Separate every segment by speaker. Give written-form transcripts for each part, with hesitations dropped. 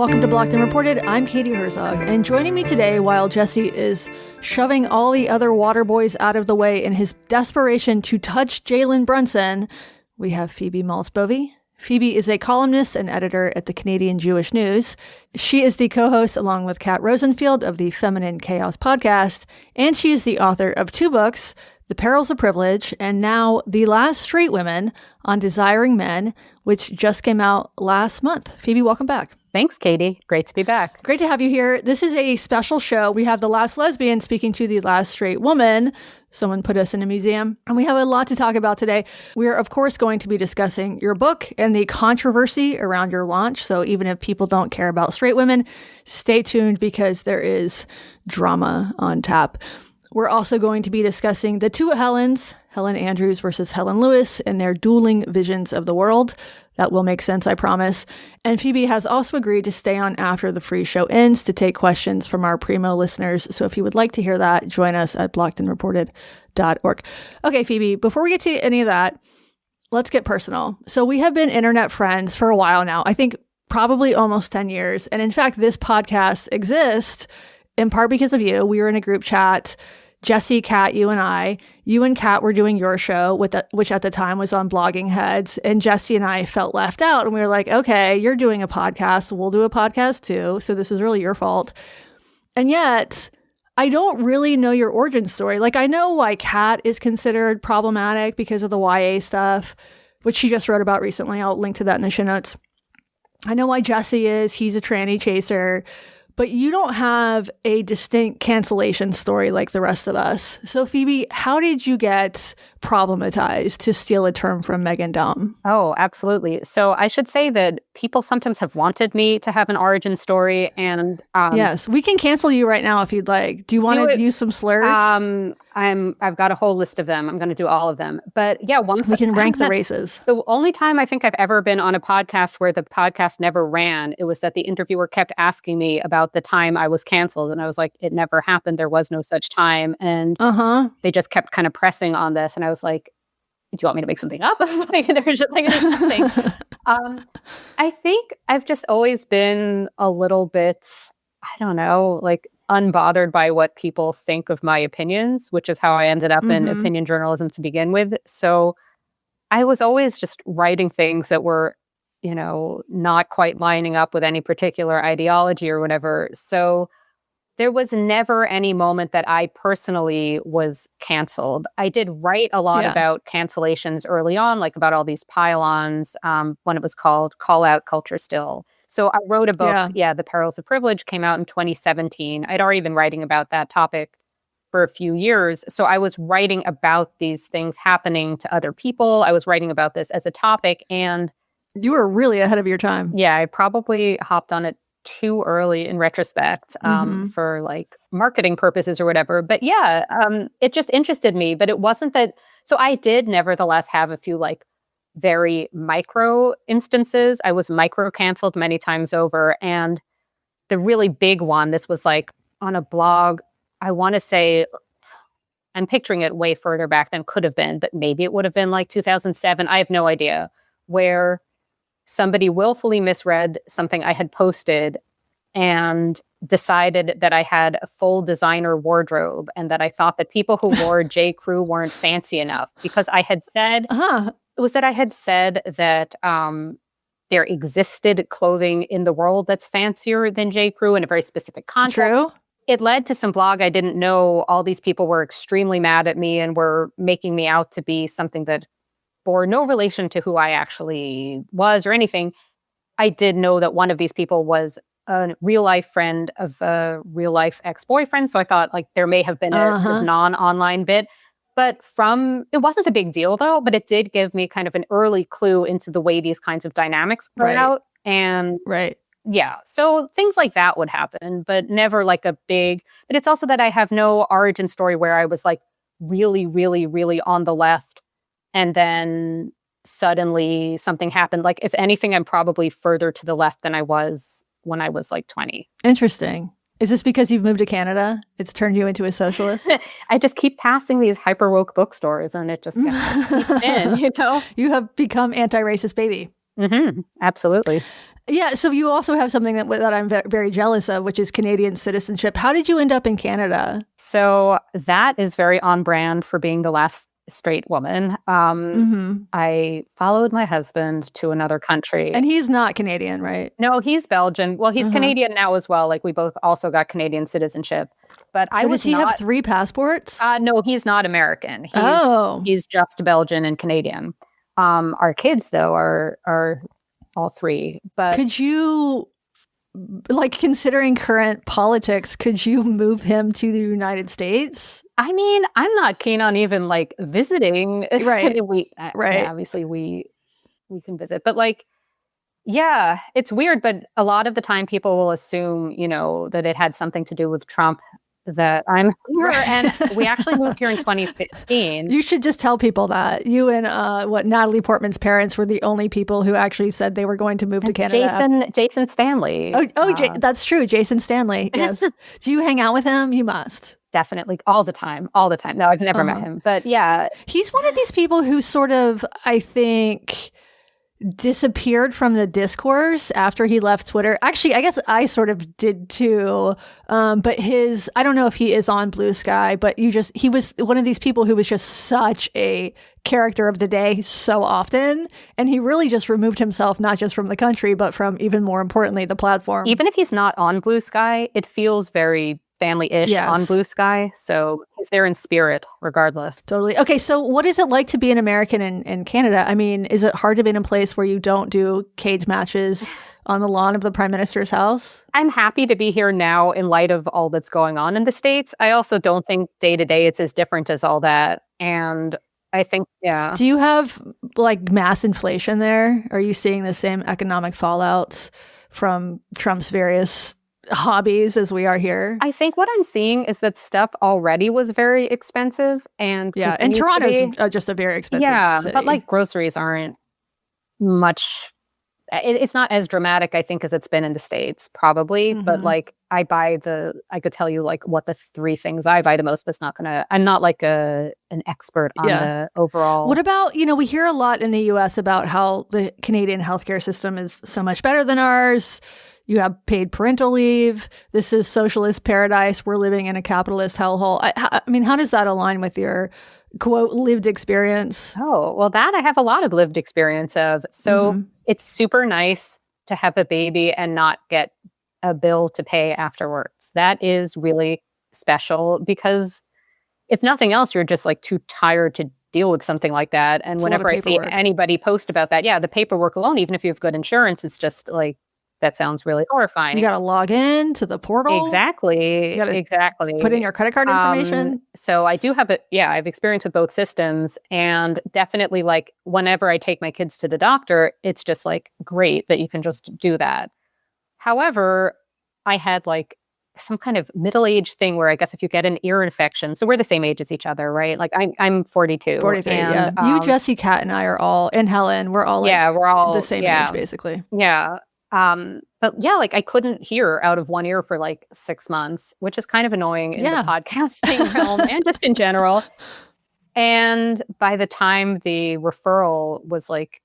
Speaker 1: Welcome to Blocked and Reported. I'm Katie Herzog, and joining me today while Jesse is shoving all the other water boys out of the way in his desperation to touch Jalen Brunson, we have Phoebe Maltz Bovy. Phoebe is a columnist and editor at the Canadian Jewish News. She is the co-host along with Kat Rosenfield of the Feminine Chaos podcast, and she is the author of 2 books, The Perils of Privilege, and now The Last Straight Women on Desiring Men, which just came out last month. Phoebe, welcome back.
Speaker 2: Thanks, Katie. Great to be back.
Speaker 1: Great to have you here. This is a special show. We have the last lesbian speaking to the last straight woman. Someone put us in a museum. And we have a lot to talk about today. We are, of course, going to be discussing your book and the controversy around your launch. So even if people don't care about straight women, stay tuned because there is drama on tap. We're also going to be discussing the 2 Helens, Helen Andrews versus Helen Lewis, and their dueling visions of the world. That will make sense, I promise. And Phoebe has also agreed to stay on after the free show ends to take questions from our Primo listeners. So if you would like to hear that, join us at blockedandreported.org. Okay, Phoebe, before we get to any of that, let's get personal. So we have been internet friends for a while now. I think probably almost 10 years. And in fact, this podcast exists in part because of you. We were in a group chat, Jesse, Kat, you and I. You and Kat were doing your show, which at the time was on Blogging Heads, and Jesse and I felt left out, and we were like, okay, you're doing a podcast, we'll do a podcast too, so this is really your fault. And yet, I don't really know your origin story. Like, I know why Kat is considered problematic because of the YA stuff, which she just wrote about recently. I'll link to that in the show notes. I know why Jesse is. He's a tranny chaser. But you don't have a distinct cancellation story like the rest of us. So, Phoebe, how did you get problematized, to steal a term from Megan Dom?
Speaker 2: Oh, absolutely. So I should say that people sometimes have wanted me to have an origin story. And
Speaker 1: yes, we can cancel you right now if you'd like. Do you want to use some slurs?
Speaker 2: I've got a whole list of them. I'm going to do all of them. But yeah, once
Speaker 1: we can rank the races.
Speaker 2: The only time I think I've ever been on a podcast where the podcast never ran, it was that the interviewer kept asking me about the time I was canceled. And I was like, it never happened. There was no such time. And they just kept kind of pressing on this. And I was like, do you want me to make something up? I was like, there's just like nothing. I think I've just always been a little bit, I don't know, like unbothered by what people think of my opinions, which is how I ended up in opinion journalism to begin with. So I was always just writing things that were, you know, not quite lining up with any particular ideology or whatever. So there was never any moment that I personally was canceled. I did write a lot about cancellations early on, like about all these pile-ons, when it was called Call Out Culture Still. So I wrote a book, The Perils of Privilege, came out in 2017. I'd already been writing about that topic for a few years. So I was writing about these things happening to other people. I was writing about this as a topic. And
Speaker 1: you were really ahead of your time.
Speaker 2: Yeah, I probably hopped on it too early in retrospect for like marketing purposes or whatever. But yeah, it just interested me. But it wasn't that. So I did nevertheless have a few like very micro instances. I was micro canceled many times over. And the really big one, this was like on a blog, I want to say, I'm picturing it way further back than could have been, but maybe it would have been like 2007. I have no idea, where somebody willfully misread something I had posted and decided that I had a full designer wardrobe and that I thought that people who wore J. Crew weren't fancy enough, because I had said, it was that I had said that there existed clothing in the world that's fancier than J. Crew in a very specific context.
Speaker 1: True.
Speaker 2: It led to some blog I didn't know. All these people were extremely mad at me and were making me out to be something that bore no relation to who I actually was or anything. I did know that one of these people was a real life friend of a real life ex-boyfriend. So I thought like there may have been a sort of non-online bit. But it wasn't a big deal though, but it did give me kind of an early clue into the way these kinds of dynamics play out. And yeah, so things like that would happen, but never like a big, but it's also that I have no origin story where I was like really, really, really on the left. And then suddenly something happened. Like, if anything, I'm probably further to the left than I was when I was like 20.
Speaker 1: Interesting. Is this because you've moved to Canada? It's turned you into a socialist?
Speaker 2: I just keep passing these hyper woke bookstores and it just keeps in, you know?
Speaker 1: You have become anti-racist baby.
Speaker 2: Absolutely.
Speaker 1: Yeah, so you also have something that I'm very jealous of, which is Canadian citizenship. How did you end up in Canada?
Speaker 2: So that is very on brand for being the last straight woman. I followed my husband to another country.
Speaker 1: And he's not Canadian, right?
Speaker 2: No, he's Belgian. Well, he's Canadian now as well. Like, we both also got Canadian citizenship. But
Speaker 1: so does he have 3 passports?
Speaker 2: No, he's not American. He's just Belgian and Canadian. Our kids, though, are all 3. But
Speaker 1: could you, like, considering current politics, could you move him to the United States?
Speaker 2: I mean, I'm not keen on even like visiting.
Speaker 1: Right.
Speaker 2: Right. Yeah, obviously we can visit, but like, yeah, it's weird. But a lot of the time people will assume, that it had something to do with Trump that I'm here. And we actually moved here in 2015.
Speaker 1: You should just tell people that. You and Natalie Portman's parents were the only people who actually said they were going to move to Canada.
Speaker 2: Jason Stanley.
Speaker 1: That's true. Jason Stanley. Yes. Do you hang out with him? You must.
Speaker 2: Definitely. All the time. No, I've never met him. But yeah.
Speaker 1: He's one of these people who sort of, I think, disappeared from the discourse after he left Twitter. Actually, I guess I sort of did too. But I don't know if he is on Blue Sky, but he was one of these people who was just such a character of the day so often. And he really just removed himself, not just from the country, but from, even more importantly, the platform.
Speaker 2: Even if he's not on Blue Sky, it feels very Stanley-ish on Blue Sky. So he's there in spirit, regardless.
Speaker 1: Totally. Okay, so what is it like to be an American in Canada? I mean, is it hard to be in a place where you don't do cage matches on the lawn of the Prime Minister's house?
Speaker 2: I'm happy to be here now in light of all that's going on in the States. I also don't think day to day it's as different as all that. And I think, yeah.
Speaker 1: Do you have like mass inflation there? Are you seeing the same economic fallouts from Trump's various hobbies as we are here?
Speaker 2: I think what I'm seeing is that stuff already was very expensive, and
Speaker 1: Toronto's just a very expensive city.
Speaker 2: But like groceries aren't much. It's not as dramatic, I think, as it's been in the States, probably. But like, I could tell you like what the 3 things I buy the most, but I'm not like an expert on the overall.
Speaker 1: What about, we hear a lot in the US about how the Canadian healthcare system is so much better than ours. You have paid parental leave. This is socialist paradise. We're living in a capitalist hellhole. I mean, how does that align with your, quote, lived experience?
Speaker 2: Oh, well, that I have a lot of lived experience of. So it's super nice to have a baby and not get a bill to pay afterwards. That is really special because if nothing else, you're just like too tired to deal with something like that. And whenever I see anybody post about that, the paperwork alone, even if you have good insurance, it's just like, that sounds really horrifying.
Speaker 1: You got to log in to the portal.
Speaker 2: Exactly.
Speaker 1: Put in your credit card information.
Speaker 2: So I do have I've experienced with both systems, and definitely like whenever I take my kids to the doctor, it's just like great that you can just do that. However, I had like some kind of middle-aged thing where I guess if you get an ear infection, so we're the same age as each other, right? Like I'm 42.
Speaker 1: 43, and, you, Jesse, Kat, and I are all, and Helen, we're all the same age, basically.
Speaker 2: Yeah. But yeah, like I couldn't hear out of one ear for like 6 months, which is kind of annoying in the podcasting realm and just in general. And by the time the referral was like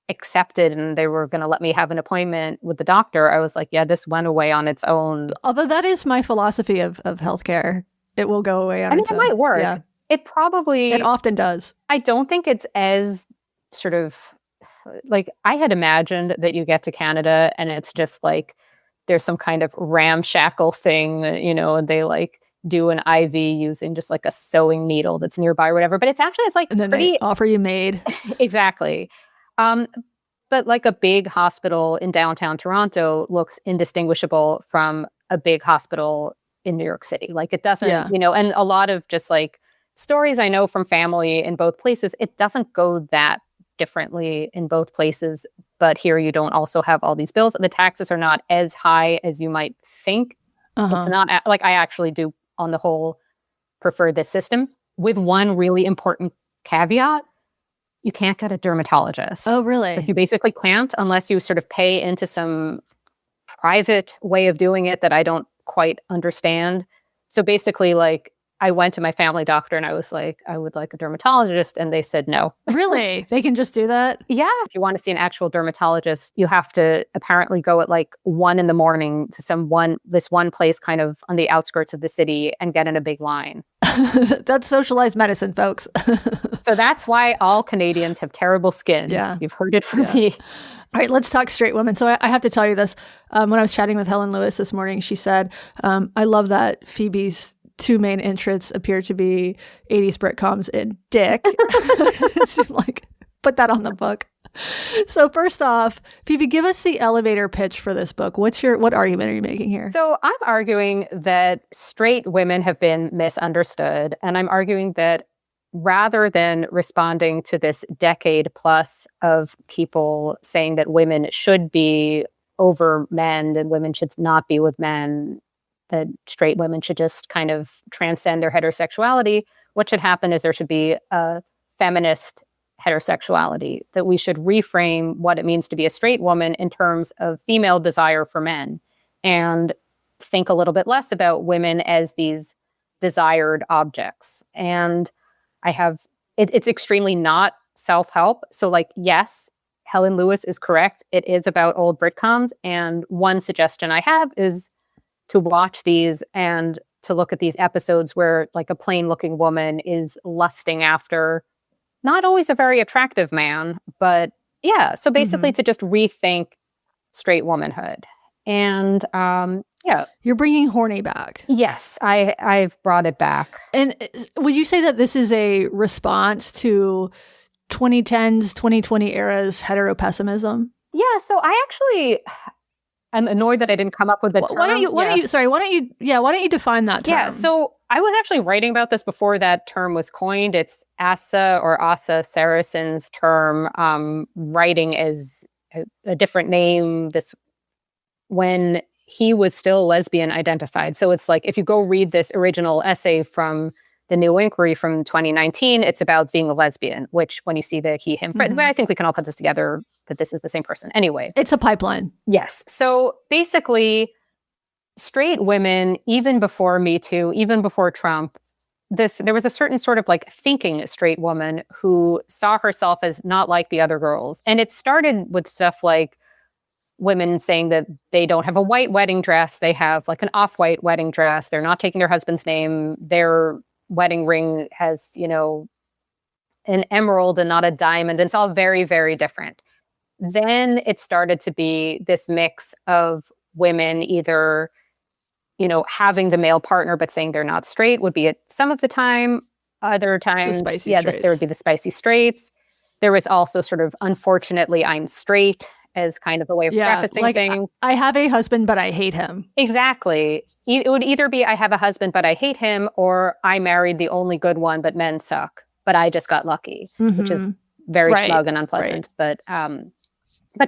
Speaker 2: accepted and they were going to let me have an appointment with the doctor, I was like, yeah, this went away on its own.
Speaker 1: Although that is my philosophy of healthcare. It will go away on its own.
Speaker 2: It might work. Yeah. It
Speaker 1: often does.
Speaker 2: I don't think it's as sort of like I had imagined that you get to Canada and it's just like there's some kind of ramshackle thing, and they like do an IV using just like a sewing needle that's nearby or whatever. But it's like
Speaker 1: and then they offer you MAID.
Speaker 2: Exactly. But like a big hospital in downtown Toronto looks indistinguishable from a big hospital in New York City. Like it doesn't, and a lot of just like stories I know from family in both places, it doesn't go that differently in both places, but here you don't also have all these bills. The taxes are not as high as you might think. It's not like I actually do on the whole prefer this system with one really important caveat. You can't get a dermatologist.
Speaker 1: Oh, really?
Speaker 2: Like you basically can't unless you sort of pay into some private way of doing it that I don't quite understand. So basically like I went to my family doctor and I was like, I would like a dermatologist. And they said no.
Speaker 1: Really? They can just do that?
Speaker 2: Yeah. If you want to see an actual dermatologist, you have to apparently go at like 1 a.m. to this one place kind of on the outskirts of the city and get in a big line.
Speaker 1: That's socialized medicine, folks.
Speaker 2: So that's why all Canadians have terrible skin.
Speaker 1: Yeah.
Speaker 2: You've heard it from me.
Speaker 1: All right, let's talk straight women. So I have to tell you this. When I was chatting with Helen Lewis this morning, she said, I love that Phoebe's two main interests appear to be 80s Britcoms and dick. It seemed like, put that on the book. So first off, Phoebe, give us the elevator pitch for this book. What argument are you making here?
Speaker 2: So I'm arguing that straight women have been misunderstood. And I'm arguing that rather than responding to this decade plus of people saying that women should be over men and women should not be with men, that straight women should just kind of transcend their heterosexuality, what should happen is there should be a feminist heterosexuality, that we should reframe what it means to be a straight woman in terms of female desire for men and think a little bit less about women as these desired objects. And it's extremely not self-help. So like, yes, Helen Lewis is correct. It is about old Britcoms. And one suggestion I have is to watch these and to look at these episodes where like a plain looking woman is lusting after not always a very attractive man, but yeah. So basically to just rethink straight womanhood. And yeah.
Speaker 1: You're bringing horny back.
Speaker 2: Yes, I've brought it back.
Speaker 1: And would you say that this is a response to 2010s, 2020 era's heteropessimism?
Speaker 2: Yeah, so I'm annoyed that I didn't come up with the term.
Speaker 1: Why don't you define that term?
Speaker 2: Yeah, so I was actually writing about this before that term was coined. It's Asa Saracen's term, writing as a different name when he was still lesbian identified. So it's like, if you go read this original essay from the New Inquiry from 2019, it's about being a lesbian, which when you see the he, him, but I think we can all put this together that this is the same person. Anyway.
Speaker 1: It's a pipeline.
Speaker 2: Yes. So basically, straight women, even before Me Too, even before Trump, there was a certain sort of like thinking straight woman who saw herself as not like the other girls. And it started with stuff like women saying that they don't have a white wedding dress. They have like an off-white wedding dress. They're not taking their husband's name. Their wedding ring has, an emerald and not a diamond. And it's all very, very different. Then it started to be this mix of women either, having the male partner, but saying they're not straight would be it some of the time. Other times, there would be the spicy straights. There was also sort of, unfortunately, I'm straight as kind of a way of prefacing things.
Speaker 1: I have a husband, but I hate him.
Speaker 2: Exactly. It would either be I have a husband, but I hate him, or I married the only good one, but men suck. But I just got lucky, which is very smug and unpleasant, but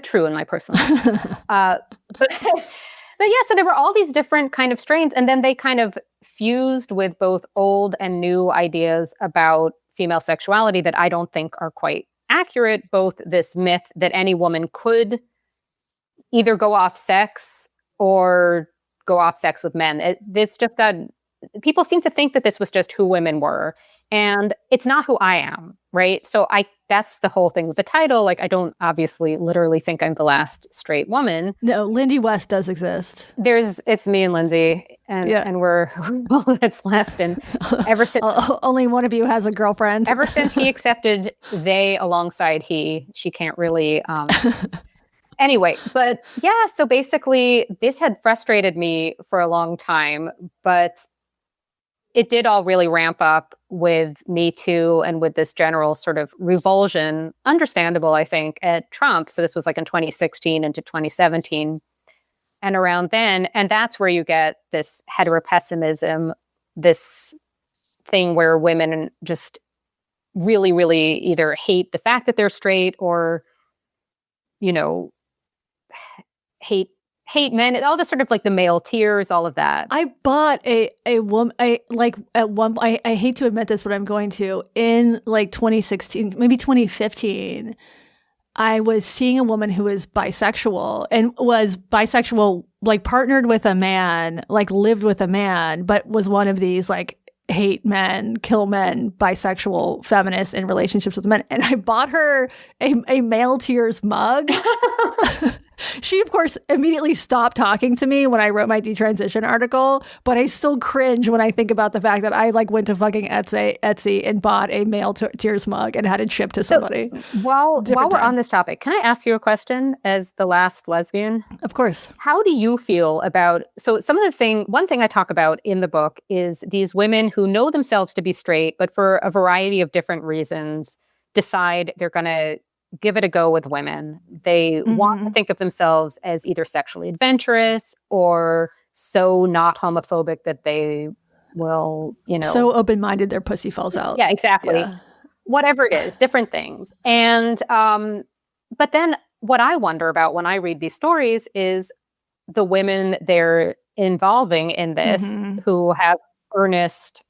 Speaker 2: true in my personal life. But yeah, so there were all these different kind of strains, and then they kind of fused with both old and new ideas about female sexuality that I don't think are quite accurate. Both this myth that any woman could either go off sex or go off sex with men. It's just that people seem to think that this was just who women were, and it's not who I am, right? So that's the whole thing with the title. Like, I don't obviously literally think I'm the last straight woman.
Speaker 1: No, Lindy West does exist.
Speaker 2: It's me and Lindsay, and we're all that's left. And ever since
Speaker 1: only one of you has a girlfriend.
Speaker 2: Ever since he accepted they alongside he, she can't really. Anyway, but yeah, so basically this had frustrated me for a long time, but it did all really ramp up with Me Too and with this general sort of revulsion, understandable, I think, at Trump. So this was like in 2016 into 2017 and around then. And that's where you get this heteropessimism, this thing where women just really, really either hate the fact that they're straight or, hate men, all the sort of like the male tears, all of that.
Speaker 1: I bought a woman, I hate to admit this, but I'm going to, in like 2016, maybe 2015, I was seeing a woman who was bisexual and was bisexual, like partnered with a man, like lived with a man, but was one of these like hate men, kill men, bisexual, feminist in relationships with men. And I bought her a male tears mug. She, of course, immediately stopped talking to me when I wrote my detransition article, but I still cringe when I think about the fact that I went to fucking Etsy and bought a male tears mug and had it shipped to somebody.
Speaker 2: So, while we're on this topic, can I ask you a question as the last lesbian?
Speaker 1: Of course.
Speaker 2: How do you feel about, one thing I talk about in the book is these women who know themselves to be straight, but for a variety of different reasons, decide they're going to give it a go with women. They want to think of themselves as either sexually adventurous or so not homophobic that they will,
Speaker 1: so open-minded their pussy falls out.
Speaker 2: Yeah, exactly. Yeah. Whatever it is, different things. And, but then what I wonder about when I read these stories is the women they're involving in this who have earnest,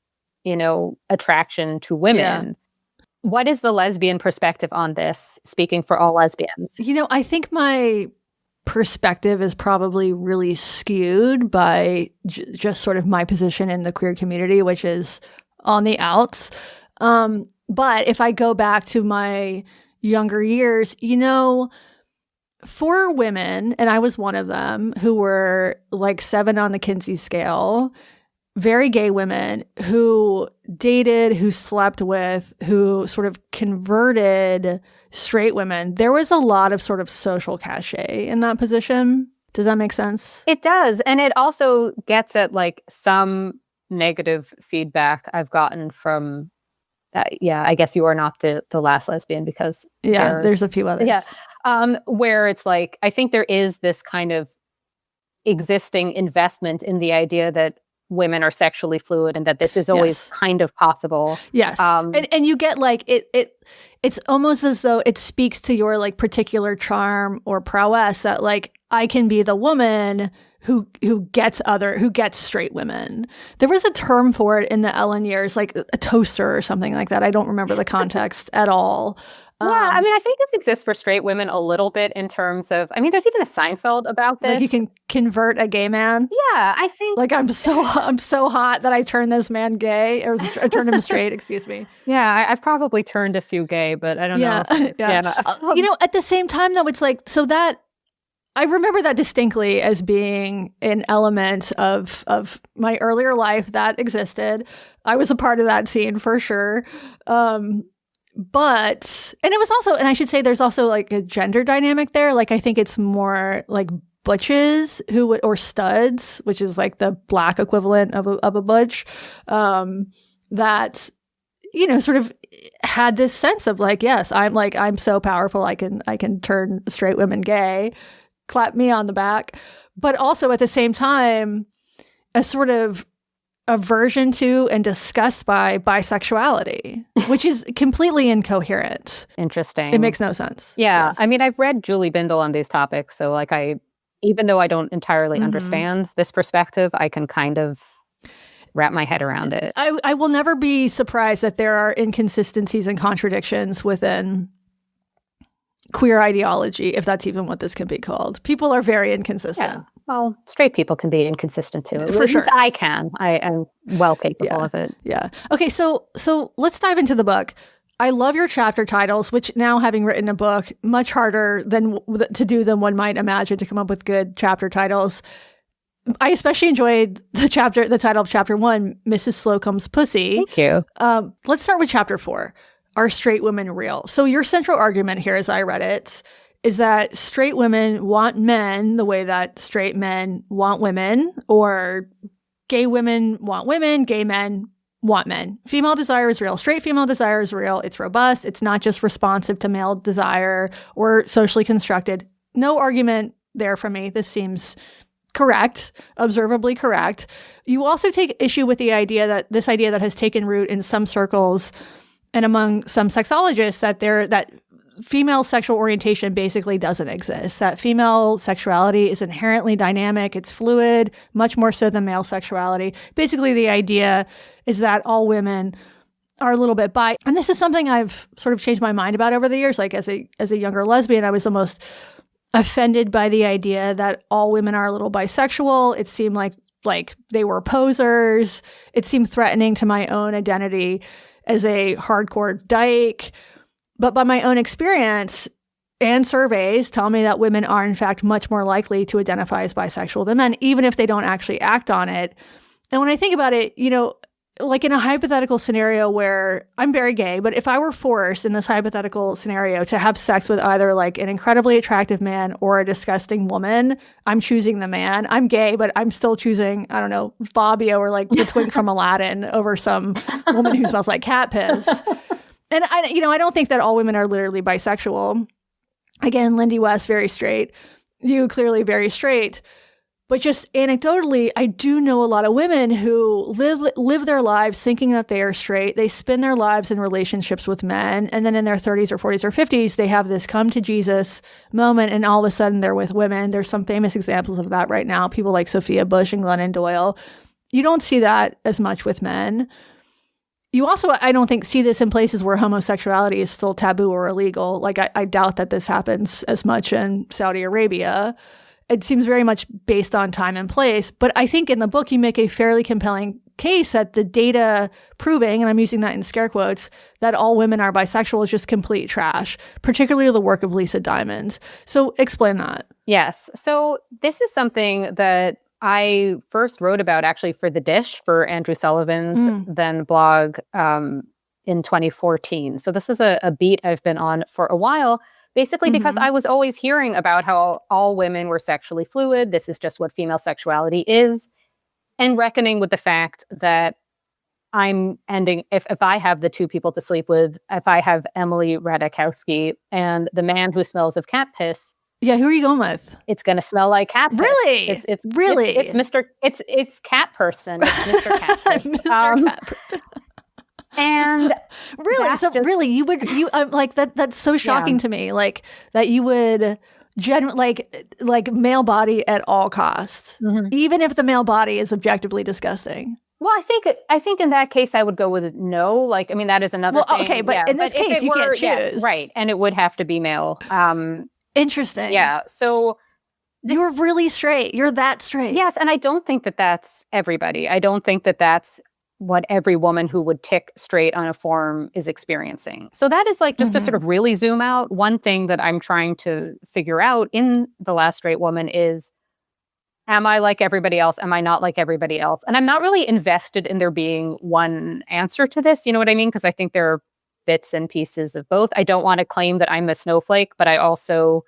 Speaker 2: attraction to women. Yeah. What is the lesbian perspective on this, speaking for all lesbians?
Speaker 1: I think my perspective is probably really skewed by just sort of my position in the queer community, which is on the outs. But if I go back to my younger years, for women, and I was one of them, who were 7 on the Kinsey scale, very gay women who dated, who slept with, who sort of converted straight women, there was a lot of sort of social cachet in that position. Does that make sense?
Speaker 2: It does. And it also gets at some negative feedback I've gotten from, I guess you are not the last lesbian because
Speaker 1: there's a few others.
Speaker 2: Yeah. Where it's I think there is this kind of existing investment in the idea that women are sexually fluid and that this is always kind of possible.
Speaker 1: Yes. And you get it's almost as though it speaks to your particular charm or prowess that I can be the woman who gets straight women. There was a term for it in the Ellen years, a toaster or something like that. I don't remember the context at all.
Speaker 2: Yeah, I think this exists for straight women a little bit in terms of, there's even a Seinfeld about this.
Speaker 1: You can convert a gay man?
Speaker 2: Yeah, I think.
Speaker 1: I'm so hot that I turn this man gay, or I turn him straight, excuse me.
Speaker 2: Yeah, I've probably turned a few gay, but I don't know.
Speaker 1: At the same time, though, it's so that, I remember that distinctly as being an element of my earlier life that existed. I was a part of that scene for sure. But, and it was also, and I should say there's also a gender dynamic there. I think it's more butches or studs, which is the black equivalent of a butch, that, sort of had this sense of yes, I'm so powerful. I can turn straight women gay, clap me on the back. But also at the same time, a sort of aversion to and disgust by bisexuality, which is completely incoherent.
Speaker 2: Interesting.
Speaker 1: It makes no sense.
Speaker 2: Yeah. Yes. I've read Julie Bindel on these topics. So even though I don't entirely understand this perspective, I can kind of wrap my head around it.
Speaker 1: I will never be surprised that there are inconsistencies and contradictions within queer ideology, if that's even what this can be called. People are very inconsistent.
Speaker 2: Yeah. Well, straight people can be inconsistent too.
Speaker 1: For sure.
Speaker 2: I can. I am well capable of it.
Speaker 1: Yeah. Okay, so let's dive into the book. I love your chapter titles, which now, having written a book, much harder to do than one might imagine to come up with good chapter titles. I especially enjoyed the title of chapter 1, Mrs. Slocum's Pussy.
Speaker 2: Thank you.
Speaker 1: Let's start with chapter 4, Are Straight Women Real? So your central argument here, as I read it, is that straight women want men the way that straight men want women, or gay women want women, gay men want men. Female desire is real. Straight female desire is real. It's robust. It's not just responsive to male desire or socially constructed. No argument there from me. This seems correct, observably correct. You also take issue with the idea that has taken root in some circles and among some sexologists that female sexual orientation basically doesn't exist, that female sexuality is inherently dynamic, it's fluid, much more so than male sexuality. Basically, the idea is that all women are a little bit bi. And this is something I've sort of changed my mind about over the years. As a younger lesbian, I was almost offended by the idea that all women are a little bisexual. It seemed like like they were posers. It seemed threatening to my own identity as a hardcore dyke. But by my own experience and surveys tell me that women are in fact much more likely to identify as bisexual than men, even if they don't actually act on it. And when I think about it, like in a hypothetical scenario where I'm very gay, but if I were forced in this hypothetical scenario to have sex with either like an incredibly attractive man or a disgusting woman, I'm choosing the man. I'm gay, but I'm still choosing, I don't know, Fabio or like the twink from Aladdin over some woman who smells like cat piss. And I don't think that all women are literally bisexual. Again, Lindy West, very straight. You clearly very straight. But just anecdotally, I do know a lot of women who live their lives thinking that they are straight. They spend their lives in relationships with men. And then in their 30s or 40s or 50s, they have this come to Jesus moment. And all of a sudden they're with women. There's some famous examples of that right now. People like Sophia Bush and Glennon Doyle. You don't see that as much with men. You also, I don't think, see this in places where homosexuality is still taboo or illegal. Like, I doubt that this happens as much in Saudi Arabia. It seems very much based on time and place. But I think in the book, you make a fairly compelling case that the data proving, and I'm using that in scare quotes, that all women are bisexual is just complete trash, particularly the work of Lisa Diamond. So explain that.
Speaker 2: Yes. So this is something that I first wrote about actually for The Dish, for Andrew Sullivan's then blog in 2014. So this is a beat I've been on for a while, basically because I was always hearing about how all women were sexually fluid. This is just what female sexuality is. And reckoning with the fact that I'm ending, if I have the two people to sleep with, if I have Emily Ratajkowski and the man who smells of cat piss,
Speaker 1: yeah, who are you going with?
Speaker 2: It's going to smell like cat piss.
Speaker 1: Really?
Speaker 2: It's
Speaker 1: really?
Speaker 2: It's Mr. It's cat person. It's Mr. Cat piss.
Speaker 1: Mr. Cat person.
Speaker 2: And
Speaker 1: really, so just, really, you like that. That's so shocking to me. Like that you would like male body at all costs, even if the male body is objectively disgusting.
Speaker 2: Well, I think in that case I would go with no. Like, I mean, that is another thing.
Speaker 1: Okay, but in this case you can't choose.
Speaker 2: Yes, right, and it would have to be male.
Speaker 1: Interesting.
Speaker 2: Yeah. So
Speaker 1: you're really straight. You're that straight.
Speaker 2: Yes. And I don't think that that's everybody. I don't think that that's what every woman who would tick straight on a form is experiencing. So that is like just to sort of really zoom out. One thing that I'm trying to figure out in The Last Straight Woman is, am I like everybody else? Am I not like everybody else? And I'm not really invested in there being one answer to this. You know what I mean? Because I think there are bits and pieces of both. I don't want to claim that I'm a snowflake, but I also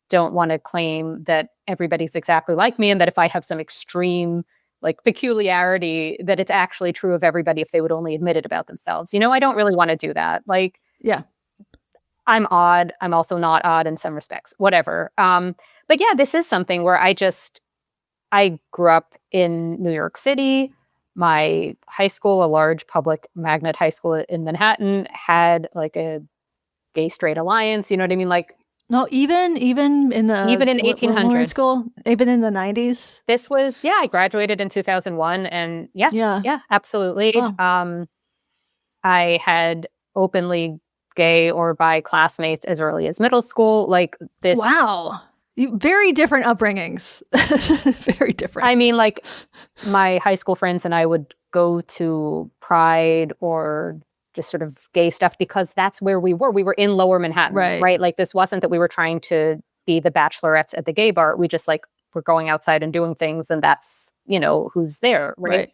Speaker 2: don't want to claim that everybody's exactly like me and that if I have some extreme like peculiarity, that it's actually true of everybody if they would only admit it about themselves. You know, I don't really want to do that. Like,
Speaker 1: yeah,
Speaker 2: I'm odd. I'm also not odd in some respects, whatever. But yeah, this is something where I grew up in New York City. My high school, a large public magnet high school in Manhattan, had like a gay straight alliance. You know what I mean? Like,
Speaker 1: no, even in
Speaker 2: 1800
Speaker 1: school, even in the 90s.
Speaker 2: This was I graduated in 2001, and yeah, absolutely. Wow. I had openly gay or bi classmates as early as middle school. Like this.
Speaker 1: Wow. Very different upbringings. Very different.
Speaker 2: I mean, like my high school friends and I would go to Pride or just sort of gay stuff because that's where we were. We were in Lower Manhattan, right? Like this wasn't that we were trying to be the bachelorettes at the gay bar. We just like were going outside and doing things, and that's, who's there, right?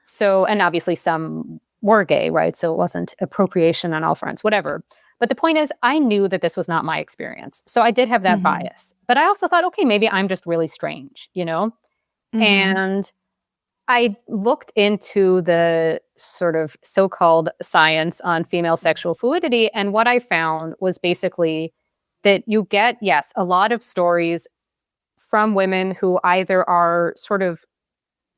Speaker 2: So, and obviously some were gay, right? So it wasn't appropriation on all fronts, whatever. But the point is, I knew that this was not my experience. So I did have that bias. But I also thought, okay, maybe I'm just really strange, And I looked into the sort of so-called science on female sexual fluidity. And what I found was basically that you get, yes, a lot of stories from women who either are sort of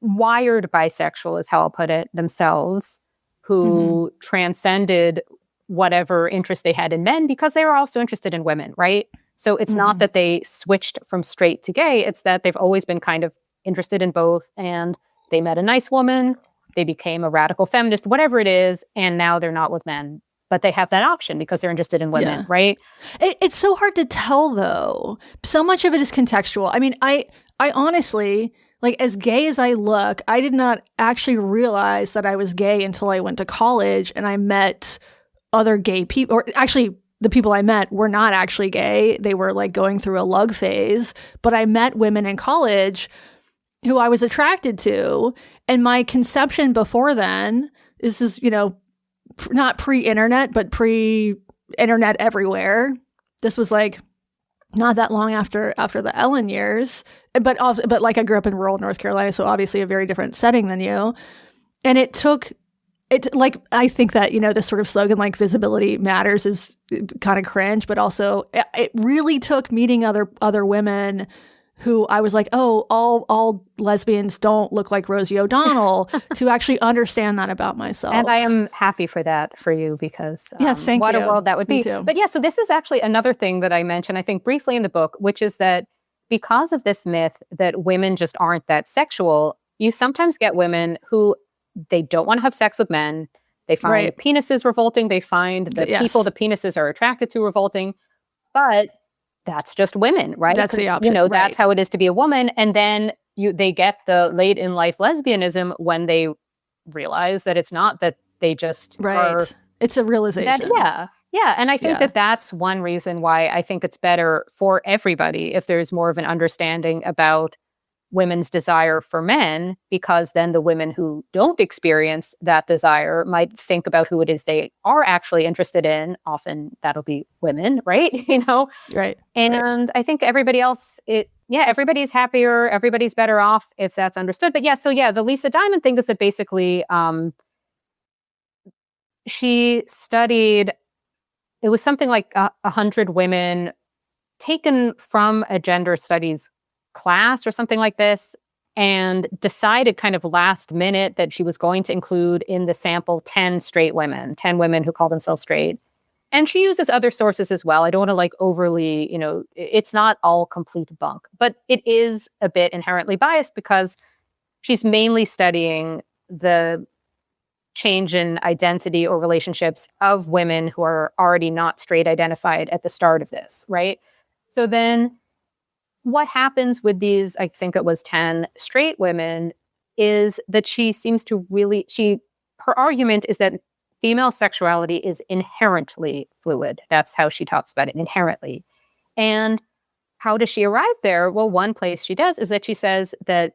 Speaker 2: wired bisexual, is how I'll put it, themselves, who transcended whatever interest they had in men because they were also interested in women, right? So it's not that they switched from straight to gay, it's that they've always been kind of interested in both, and they met a nice woman, they became a radical feminist, whatever it is, and now they're not with men. But they have that option because they're interested in women, right?
Speaker 1: It's so hard to tell, though. So much of it is contextual. I mean, I honestly, like, as gay as I look, I did not actually realize that I was gay until I went to college and I met other gay people. Or actually, the people I met were not actually gay. They were like going through a lug phase. But I met women in college who I was attracted to. And my conception before then, this is, not pre-internet, but pre-internet everywhere. This was like not that long after the Ellen years, but like I grew up in rural North Carolina, so obviously a very different setting than you. And it like, I think that, this sort of slogan like visibility matters is kind of cringe, but also it really took meeting other women who I was like, oh, all lesbians don't look like Rosie O'Donnell to actually understand that about myself.
Speaker 2: And I am happy for that for you because
Speaker 1: thank
Speaker 2: what
Speaker 1: you.
Speaker 2: a world that would be.
Speaker 1: Me too.
Speaker 2: But yeah, so this is actually another thing that I mentioned, I think briefly in the book, which is that because of this myth that women just aren't that sexual, you sometimes get women who they don't want to have sex with men. They find penises revolting. They find the people the penises are attracted to revolting. But that's just women, right?
Speaker 1: That's the option.
Speaker 2: That's how it is to be a woman. And then they get the late in life lesbianism when they realize that it's not that they just are.
Speaker 1: It's a realization.
Speaker 2: Yeah. And I think that that's one reason why I think it's better for everybody if there's more of an understanding about women's desire for men, because then the women who don't experience that desire might think about who it is they are actually interested in. Often that'll be women, right?
Speaker 1: Right.
Speaker 2: And I think everybody else, everybody's happier, everybody's better off if that's understood. But the Lisa Diamond thing is that basically she studied, it was something like 100 women taken from a gender studies class or something like this, and decided kind of last minute that she was going to include in the sample 10 women who call themselves straight. And she uses other sources as well. I don't want to like overly, it's not all complete bunk, but it is a bit inherently biased because she's mainly studying the change in identity or relationships of women who are already not straight identified at the start of this, right? So then what happens with these, I think it was 10 straight women, is that she seems to really, her argument is that female sexuality is inherently fluid. That's how she talks about it, inherently. And how does she arrive there? Well, one place she does is that she says that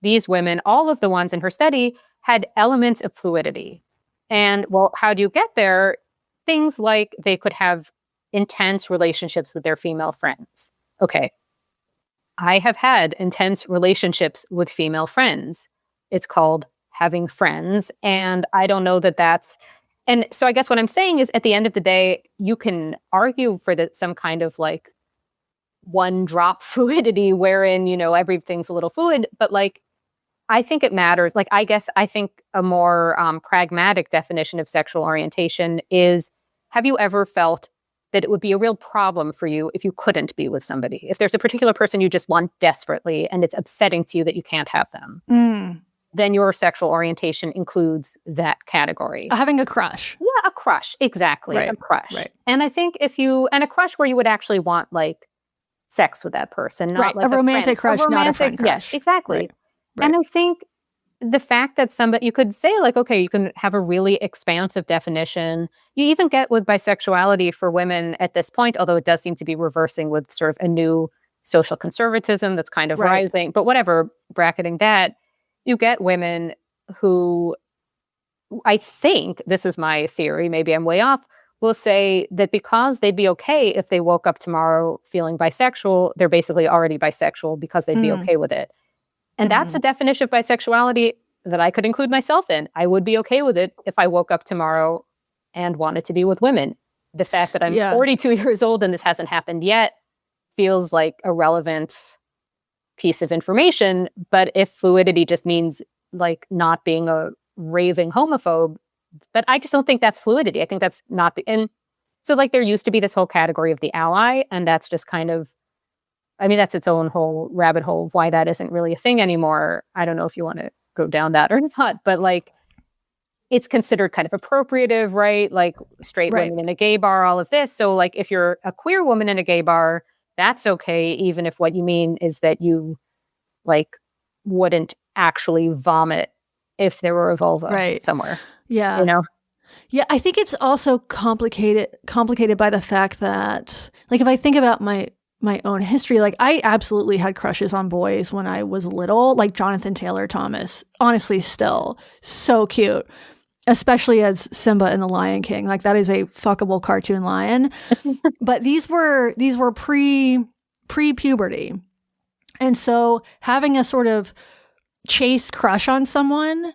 Speaker 2: these women, all of the ones in her study, had elements of fluidity. And well, how do you get there? Things like they could have intense relationships with their female friends. Okay. I have had intense relationships with female friends. It's called having friends. And I don't know that that's... And so I guess what I'm saying is at the end of the day, you can argue for some kind of like one drop fluidity wherein, everything's a little fluid. But like, I think it matters. Like, I guess I think a more pragmatic definition of sexual orientation is, have you ever felt that it would be a real problem for you if you couldn't be with somebody? If there's a particular person you just want desperately and it's upsetting to you that you can't have them, then your sexual orientation includes that category.
Speaker 1: Having a crush.
Speaker 2: Yeah, a crush. Exactly. A crush. Right. And I think and a crush where you would actually want like sex with that person, not like
Speaker 1: a romantic crush, not a friend crush.
Speaker 2: Yes, exactly.
Speaker 1: Right.
Speaker 2: And I think the fact that you could say like, okay, you can have a really expansive definition. You even get with bisexuality for women at this point, although it does seem to be reversing with sort of a new social conservatism that's kind of rising. But whatever, bracketing that, you get women who, I think, this is my theory, maybe I'm way off, will say that because they'd be okay if they woke up tomorrow feeling bisexual, they're basically already bisexual because they'd be okay with it. And that's a definition of bisexuality that I could include myself in. I would be okay with it if I woke up tomorrow and wanted to be with women. The fact that I'm 42 years old and this hasn't happened yet feels like a relevant piece of information. But if fluidity just means like not being a raving homophobe, but I just don't think that's fluidity. I think that's not and so like there used to be this whole category of the ally, and that's just kind of, I mean, that's its own whole rabbit hole of why that isn't really a thing anymore. I don't know if you want to go down that or not, but like it's considered kind of appropriative, right? Like straight women in a gay bar, all of this. So like if you're a queer woman in a gay bar, that's okay, even if what you mean is that you like wouldn't actually vomit if there were a vulva
Speaker 1: right.
Speaker 2: somewhere.
Speaker 1: Yeah.
Speaker 2: You know?
Speaker 1: Yeah, I think it's also complicated by the fact that, like, if I think about my own history, like, I absolutely had crushes on boys when I was little, like Jonathan Taylor Thomas. Honestly, still so cute, especially as Simba in The Lion King. Like, that is a fuckable cartoon lion. But these were pre-puberty, and so having a sort of chaste crush on someone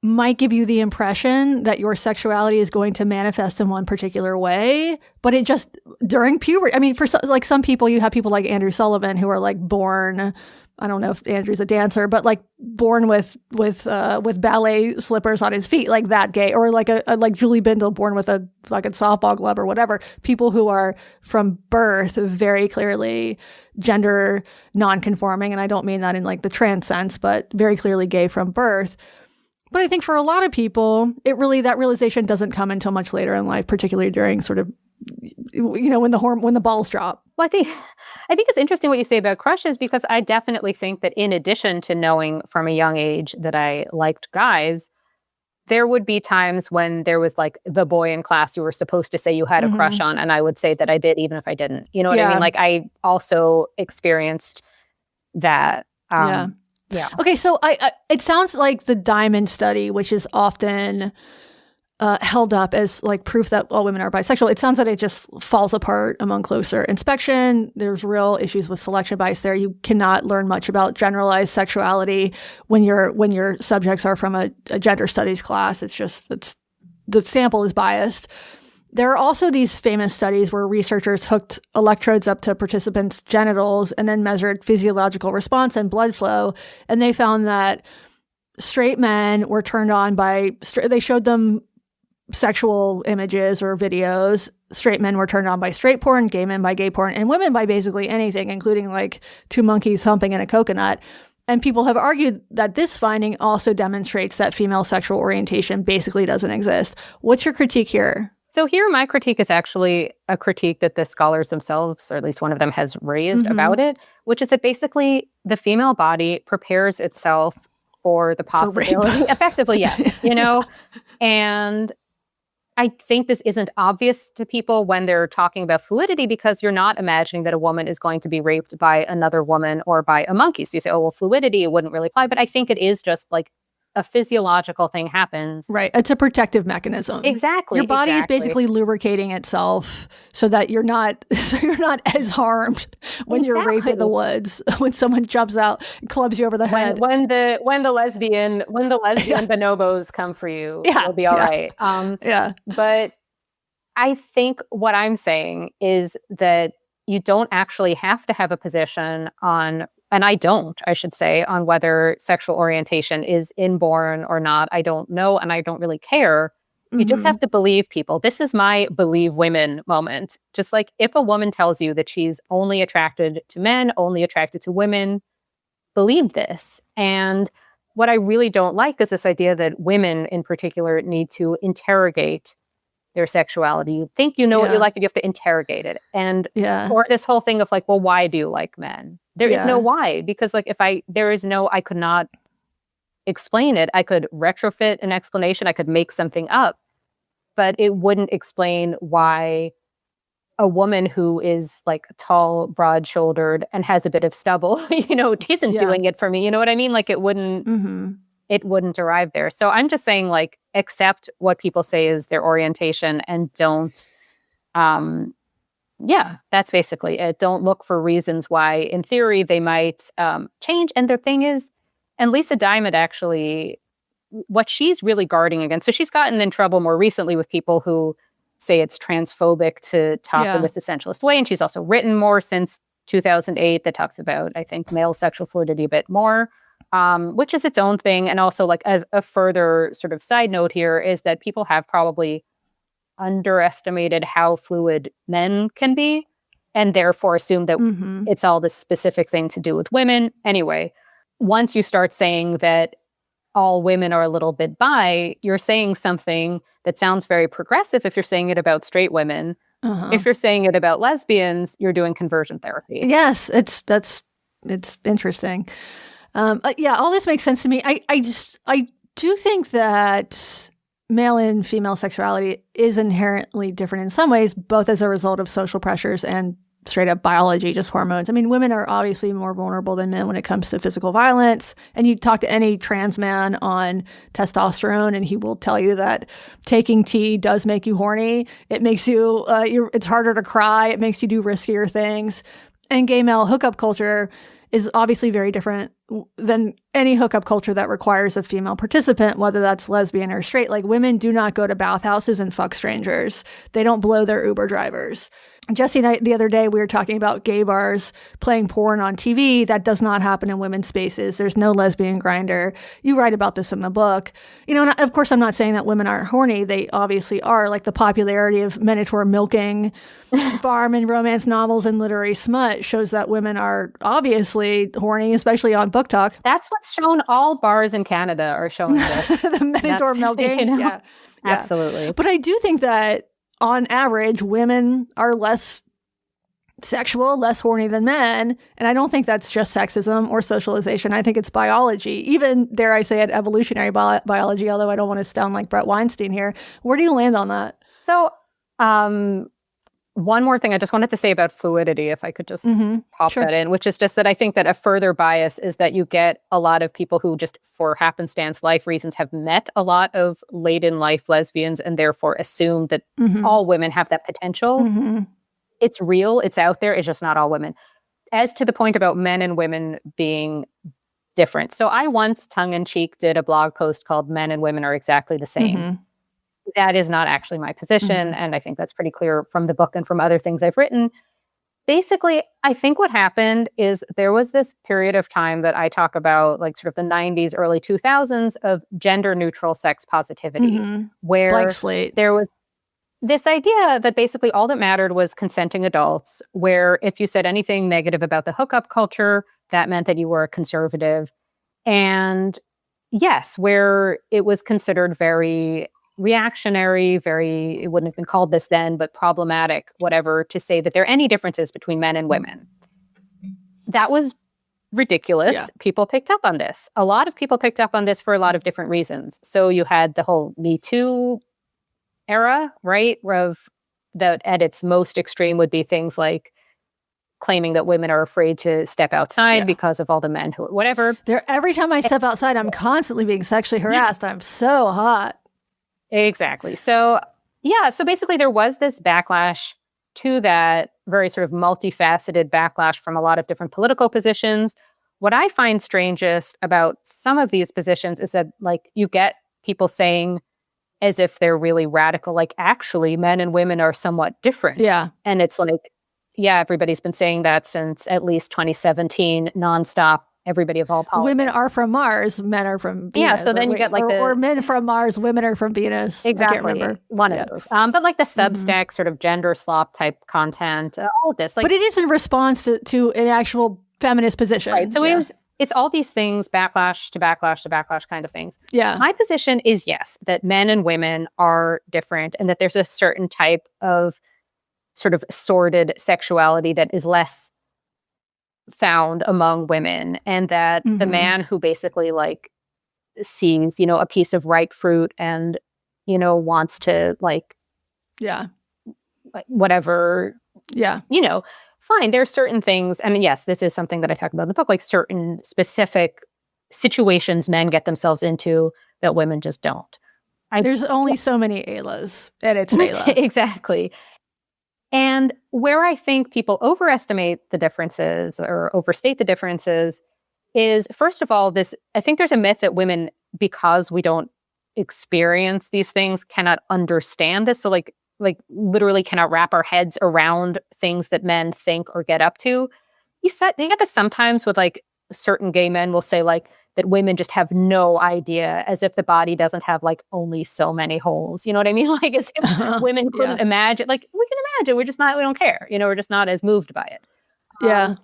Speaker 1: might give you the impression that your sexuality is going to manifest in one particular way, but it just during puberty. I mean, for like some people, you have people like Andrew Sullivan who are like born. I don't know if Andrew's a dancer, but like born with ballet slippers on his feet, like that gay, or like a like Julie Bindle born with a fucking softball glove or whatever. People who are from birth very clearly gender non-conforming, and I don't mean that in like the trans sense, but very clearly gay from birth. But I think for a lot of people, that realization doesn't come until much later in life, particularly during sort of, when the balls drop.
Speaker 2: Well, I think it's interesting what you say about crushes, because I definitely think that in addition to knowing from a young age that I liked guys, there would be times when there was like the boy in class you were supposed to say you had a crush on, and I would say that I did even if I didn't. You know what I mean? Like, I also experienced that. Yeah.
Speaker 1: Okay, so it sounds like the Diamond study, which is often held up as like proof that all women are bisexual, it sounds like it just falls apart among closer inspection. There's real issues with selection bias there. You cannot learn much about generalized sexuality when your subjects are from a gender studies class. It's the sample is biased. There are also these famous studies where researchers hooked electrodes up to participants' genitals and then measured physiological response and blood flow. And they found that straight men were turned on by, they showed them sexual images or videos. Straight men were turned on by straight porn, gay men by gay porn, and women by basically anything, including like two monkeys humping in a coconut. And people have argued that this finding also demonstrates that female sexual orientation basically doesn't exist. What's your critique here?
Speaker 2: So here, my critique is actually a critique that the scholars themselves, or at least one of them, has raised about it, which is that basically the female body prepares itself for the possibility, effectively, yes, and I think this isn't obvious to people when they're talking about fluidity, because you're not imagining that a woman is going to be raped by another woman or by a monkey. So you say, oh, well, fluidity, it wouldn't really apply. But I think it is just like a physiological thing happens.
Speaker 1: Right. It's a protective mechanism.
Speaker 2: Exactly.
Speaker 1: Your body is basically lubricating itself so that you're not as harmed when you're raped in the woods, when someone jumps out and clubs you over the head.
Speaker 2: When the lesbian bonobos come for you, you'll be all right. But I think what I'm saying is that you don't actually have to have a position on, and I should say, on whether sexual orientation is inborn or not. I don't know, and I don't really care. You just have to believe people. This is my believe women moment. Just like if a woman tells you that she's only attracted to men, only attracted to women, believe this. And what I really don't like is this idea that women in particular need to interrogate their sexuality. You think you know what you like, and you have to interrogate it. And or this whole thing of like, well, why do you like men? There is no why, because like I could not explain it. I could retrofit an explanation. I could make something up, but it wouldn't explain why a woman who is like tall, broad-shouldered, and has a bit of stubble, isn't doing it for me. You know what I mean? Like it wouldn't. It wouldn't arrive there. So I'm just saying, like, accept what people say is their orientation and don't, that's basically it. Don't look for reasons why, in theory, they might change. And the thing is, and Lisa Diamond actually, what she's really guarding against, so she's gotten in trouble more recently with people who say it's transphobic to talk in this essentialist way. And she's also written more since 2008 that talks about, I think, male sexual fluidity a bit more. Which is its own thing. And also like a further sort of side note here is that people have probably underestimated how fluid men can be, and therefore assume that it's all this specific thing to do with women. Anyway, once you start saying that all women are a little bit bi, you're saying something that sounds very progressive if you're saying it about straight women. If you're saying it about lesbians, you're doing conversion therapy.
Speaker 1: Yes, it's interesting. Yeah, all this makes sense to me. I do think that male and female sexuality is inherently different in some ways, both as a result of social pressures and straight up biology, just hormones. I mean, women are obviously more vulnerable than men when it comes to physical violence. And you talk to any trans man on testosterone, and he will tell you that taking tea does make you horny. It makes you, it's harder to cry. It makes you do riskier things. And gay male hookup culture is obviously very different than any hookup culture that requires a female participant, whether that's lesbian or straight. Like, women do not go to bathhouses and fuck strangers. They don't blow their Uber drivers. Jesse and I, the other day, we were talking about gay bars playing porn on TV. That does not happen in women's spaces. There's no lesbian grinder. You write about this in the book. You know, and of course, I'm not saying that women aren't horny. They obviously are. Like, the popularity of Minotaur milking, farm and romance novels and literary smut shows that women are obviously horny, especially on Book Talk.
Speaker 2: That's what's shown. All bars in Canada are showing this.
Speaker 1: The Minotaur milking. You know? Yeah.
Speaker 2: Absolutely.
Speaker 1: But I do think that on average, women are less sexual, less horny than men. And I don't think that's just sexism or socialization. I think it's biology. Even, dare I say it, evolutionary biology, although I don't want to sound like Brett Weinstein here. Where do you land on that?
Speaker 2: So, one more thing I just wanted to say about fluidity, if I could just pop that in, which is just that I think that a further bias is that you get a lot of people who just for happenstance life reasons have met a lot of late in life lesbians and therefore assume that all women have that potential. It's real, it's out there, it's just not all women. As to the point about men and women being different. So I once tongue-in-cheek did a blog post called Men and Women Are Exactly the Same. That is not actually my position. And I think that's pretty clear from the book and from other things I've written. Basically, I think what happened is there was this period of time that I talk about, like sort of the 90s, early 2000s of gender neutral sex positivity, where there was this idea that basically all that mattered was consenting adults, where if you said anything negative about the hookup culture, that meant that you were a conservative. And yes, where it was considered very reactionary, it wouldn't have been called this then, but problematic, whatever, to say that there are any differences between men and women. That was ridiculous. Yeah. People picked up on this. A lot of people picked up on this for a lot of different reasons. So you had the whole Me Too era, right? That at its most extreme would be things like claiming that women are afraid to step outside because of all the men who, whatever.
Speaker 1: Every time I step outside, I'm constantly being sexually harassed. I'm so hot.
Speaker 2: Exactly. So, so basically there was this backlash to that, very sort of multifaceted backlash from a lot of different political positions. What I find strangest about some of these positions is that, like, you get people saying as if they're really radical, like, actually, men and women are somewhat different.
Speaker 1: Yeah.
Speaker 2: And it's like, everybody's been saying that since at least 2017, nonstop. Everybody of all politics.
Speaker 1: Women are from Mars, men are from Venus.
Speaker 2: Yeah, so then you get like
Speaker 1: or men from Mars, women are from Venus.
Speaker 2: Exactly.
Speaker 1: I can't remember.
Speaker 2: One of those. But like the Substack sort of gender slop type content, all of this. Like,
Speaker 1: but it is in response to an actual feminist position.
Speaker 2: Right. So it's all these things, backlash to backlash to backlash kind of things.
Speaker 1: Yeah.
Speaker 2: My position is, yes, that men and women are different and that there's a certain type of sort of sordid sexuality that is less found among women, and that the man who basically like sees, a piece of ripe fruit and, wants to like, whatever, fine. There's certain things. And yes, this is something that I talk about in the book, like certain specific situations men get themselves into that women just don't.
Speaker 1: There's only so many Aylas, and it's Ayla.
Speaker 2: Exactly. And where I think people overestimate the differences or overstate the differences is, first of all, I think there's a myth that women, because we don't experience these things, cannot understand this. So like literally cannot wrap our heads around things that men think or get up to. You get this sometimes with like certain gay men will say like that women just have no idea, as if the body doesn't have like only so many holes. You know what I mean? Like as if women couldn't imagine, like we can imagine, we don't care. We're just not as moved by it.
Speaker 1: Yeah.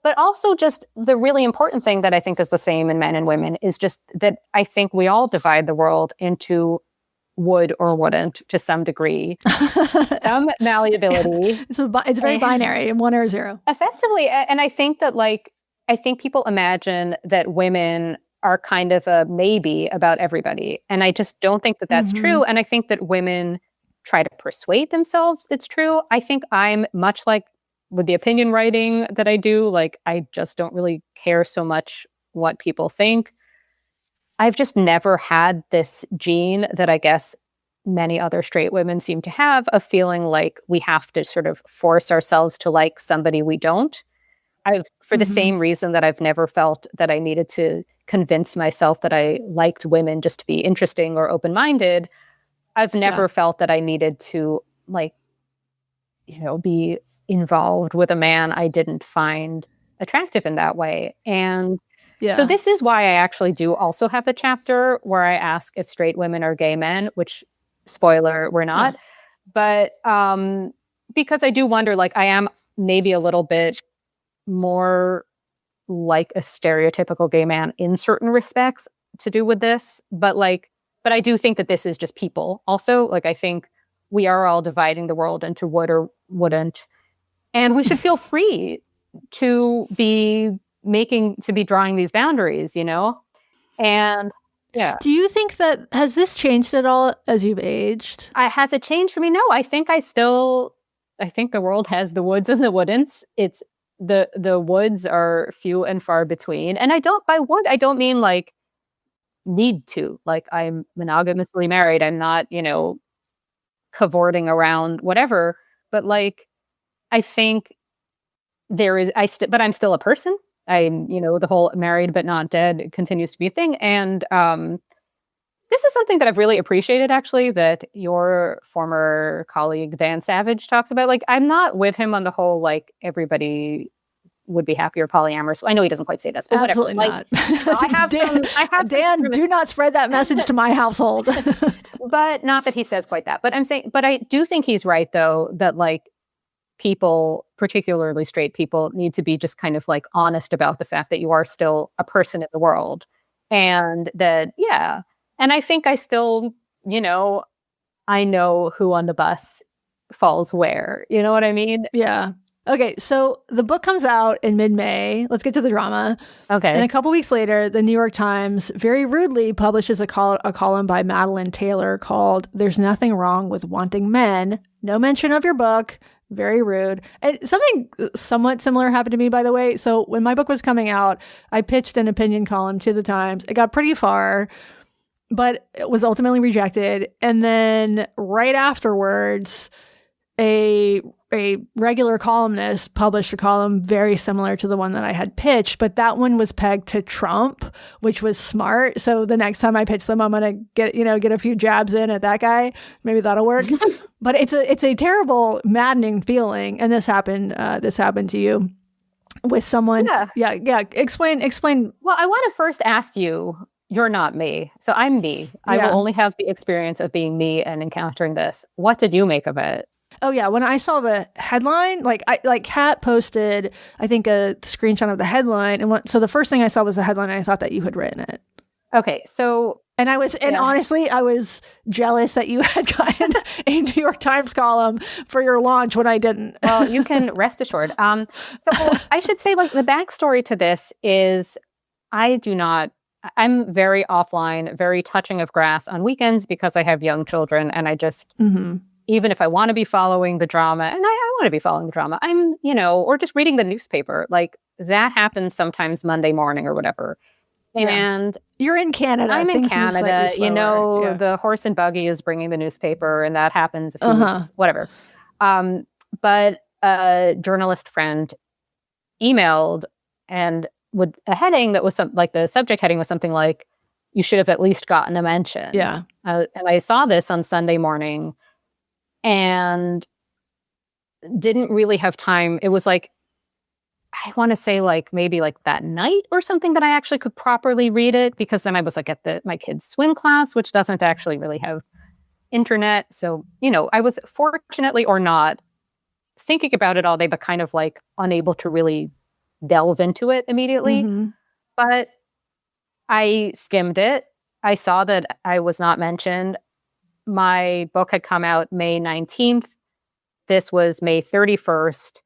Speaker 2: But also just the really important thing that I think is the same in men and women is just that I think we all divide the world into would or wouldn't to some degree. Some malleability.
Speaker 1: It's very binary, 1 or 0.
Speaker 2: Effectively. And I think that like I think people imagine that women are kind of a maybe about everybody. And I just don't think that that's true. And I think that women try to persuade themselves it's true. I think I'm much like with the opinion writing that I do, like I just don't really care so much what people think. I've just never had this gene that I guess many other straight women seem to have of feeling like we have to sort of force ourselves to like somebody we don't. For the same reason that I've never felt that I needed to convince myself that I liked women just to be interesting or open-minded, I've never felt that I needed to like, be involved with a man I didn't find attractive in that way. And so this is why I actually do also have a chapter where I ask if straight women are gay men, which, spoiler, we're not. But because I do wonder, like I am maybe a little bit more like a stereotypical gay man in certain respects to do with this. But I do think that this is just people also. Like I think we are all dividing the world into would or wouldn't. And we should feel free to be drawing these boundaries, And yeah.
Speaker 1: Do you think that, has this changed at all as you've aged?
Speaker 2: Has it changed for me? No, I think I think the world has the woulds and the wouldn'ts. It's the woods are few and far between. And by would, I don't mean like need to, like I'm monogamously married. I'm not, cavorting around whatever, but like, I think there is, but I'm still a person. I'm, the whole married but not dead continues to be a thing. And this is something that I've really appreciated, actually, that your former colleague, Dan Savage, talks about. Like, I'm not with him on the whole, like, everybody would be happier polyamorous. I know he doesn't quite say this, but
Speaker 1: absolutely
Speaker 2: whatever.
Speaker 1: Not.
Speaker 2: I have
Speaker 1: Dan, do not spread that message to my household.
Speaker 2: But not that he says quite that. But I do think he's right, though, that, like, people, particularly straight people, need to be just kind of like honest about the fact that you are still a person in the world. And that, and I think I still, I know who on the bus falls where. You know what I mean?
Speaker 1: Yeah. Okay, so the book comes out in mid-May. Let's get to the drama.
Speaker 2: Okay.
Speaker 1: And a couple weeks later, the New York Times very rudely publishes a column by Madeline Taylor called "There's Nothing Wrong with Wanting Men." No mention of your book. Very rude. And something somewhat similar happened to me, by the way. So when my book was coming out, I pitched an opinion column to the Times. It got pretty far, but it was ultimately rejected. And then right afterwards, a regular columnist published a column very similar to the one that I had pitched, but that one was pegged to Trump, which was smart. So the next time I pitch them, I'm going to get a few jabs in at that guy. Maybe that'll work. But it's a terrible, maddening feeling. And this happened to you with someone. Yeah. Explain.
Speaker 2: Well, I want to first ask you, you're not me. So I'm me. I will only have the experience of being me and encountering this. What did you make of it?
Speaker 1: Oh yeah, when I saw the headline, Kat posted, I think, a screenshot of the headline, and so the first thing I saw was the headline, and I thought that you had written it.
Speaker 2: Okay, so
Speaker 1: honestly, I was jealous that you had gotten a New York Times column for your launch when I didn't.
Speaker 2: Well, you can rest assured. So I should say, like, the backstory to this is, I'm very offline, very touching of grass on weekends because I have young children, and I just. Even if I want to be following the drama, and I want to be following the drama, I'm, or just reading the newspaper, like that happens sometimes Monday morning or whatever. And
Speaker 1: you're in Canada.
Speaker 2: I'm in Canada, the horse and buggy is bringing the newspaper, and that happens a few weeks, whatever. But a journalist friend emailed, and with a heading that was the subject heading was something like, "You should have at least gotten a mention."
Speaker 1: Yeah.
Speaker 2: And I saw this on Sunday morning. And didn't really have time. It was like, I want to say maybe that night or something that I actually could properly read it, because then I was at my kid's swim class, which doesn't actually really have internet. So, I was fortunately or not thinking about it all day, but kind of unable to really delve into it immediately. But I skimmed it. I saw that I was not mentioned. My book had come out May 19th. This was May 31st.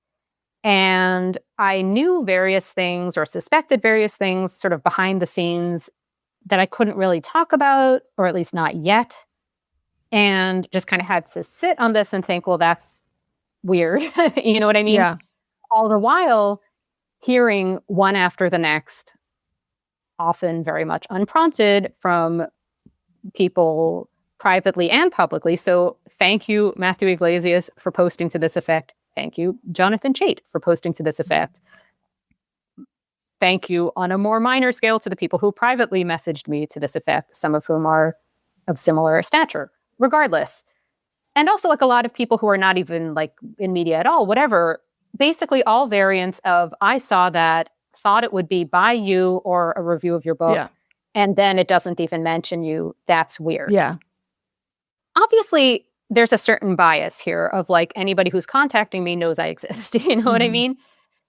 Speaker 2: And I knew various things or suspected various things sort of behind the scenes that I couldn't really talk about, or at least not yet. And just kind of had to sit on this and think, well, that's weird. You know what I mean?
Speaker 1: Yeah.
Speaker 2: All the while hearing one after the next, often very much unprompted, from people privately and publicly. So thank you, Matthew Iglesias, for posting to this effect. Thank you, Jonathan Chait, for posting to this effect. Thank you on a more minor scale to the people who privately messaged me to this effect, some of whom are of similar stature. Regardless. And also like a lot of people who are not even like in media at all, whatever, basically all variants of I saw that, thought it would be by you or a review of your book, and then it doesn't even mention you. That's weird.
Speaker 1: Yeah.
Speaker 2: Obviously, there's a certain bias here of like anybody who's contacting me knows I exist. You know what I mean?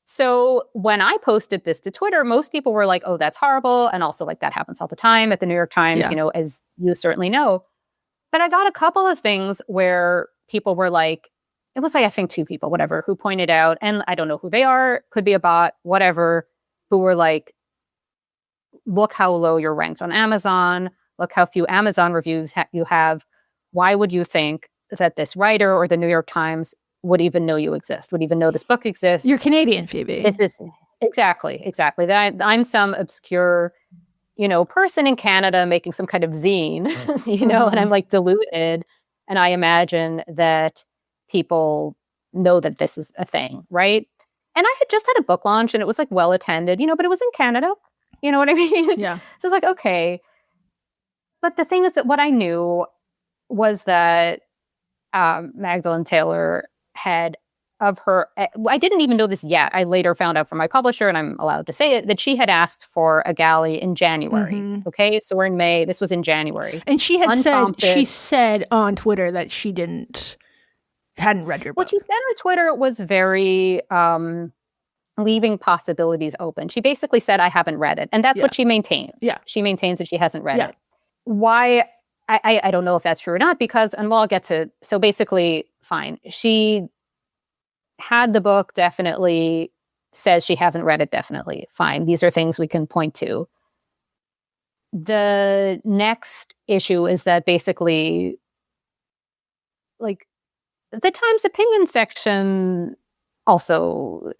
Speaker 2: So when I posted this to Twitter, most people were like, oh, that's horrible. And also like that happens all the time at the New York Times, you know, as you certainly know. But I got a couple of things where people were like, it was like, I think 2 people, whatever, who pointed out, and I don't know who they are, could be a bot, whatever, who were like, look how low you're ranked on Amazon. Look how few Amazon reviews you have. Why would you think that this writer or the New York Times would even know you exist, would even know this book exists?
Speaker 1: You're Canadian, Phoebe.
Speaker 2: It's this, exactly. That I'm some obscure, you know, person in Canada making some kind of zine, you know, and I'm like deluded. And I imagine that people know that this is a thing, right? And I had just had a book launch and it was like well attended, you know, but it was in Canada. You know what I mean?
Speaker 1: Yeah.
Speaker 2: So it's like, okay. But the thing is that what I knew was that Magdalene Taylor had of her, I didn't even know this yet. I later found out from my publisher, and I'm allowed to say it, that she had asked for a galley in January. Okay, so we're in May. This was in January.
Speaker 1: And she had said on Twitter that she hadn't read your book.
Speaker 2: What she said on Twitter was very leaving possibilities open. She basically said, I haven't read it. And that's what she maintains.
Speaker 1: Yeah.
Speaker 2: She maintains that she hasn't read it. Why? I don't know if that's true or not, because, and we'll get to, so basically, fine. She had the book, definitely says she hasn't read it, definitely. Fine. These are things we can point to. The next issue is that basically, like, the Times opinion section also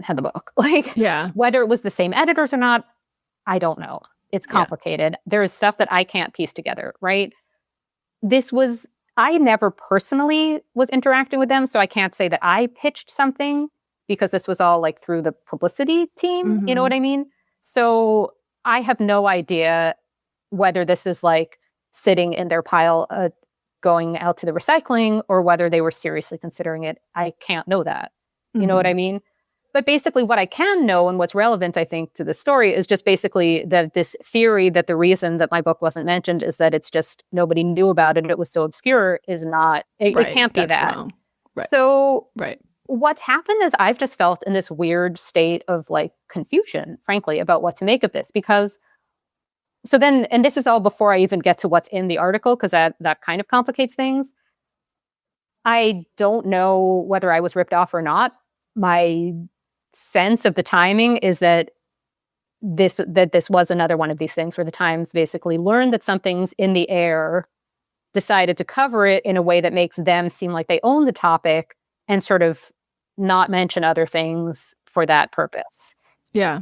Speaker 2: had the book. Like, whether it was the same editors or not, I don't know. It's complicated. There is stuff that I can't piece together, right? I never personally was interacting with them, so I can't say that I pitched something because this was all like through the publicity team, you know what I mean? So I have no idea whether this is like sitting in their pile going out to the recycling or whether they were seriously considering it. I can't know that. You know what I mean? But basically what I can know and what's relevant, I think, to the story is just basically that this theory that the reason that my book wasn't mentioned is that it's just nobody knew about it and it was so obscure is not, it can't be that.
Speaker 1: Wrong. Right.
Speaker 2: So what's happened is I've just felt in this weird state of like confusion, frankly, about what to make of this because so then, and this is all before I even get to what's in the article because that kind of complicates things. I don't know whether I was ripped off or not. My sense of the timing is that this was another one of these things where the Times basically learned that something's in the air, decided to cover it in a way that makes them seem like they own the topic and sort of not mention other things for that purpose.
Speaker 1: Yeah.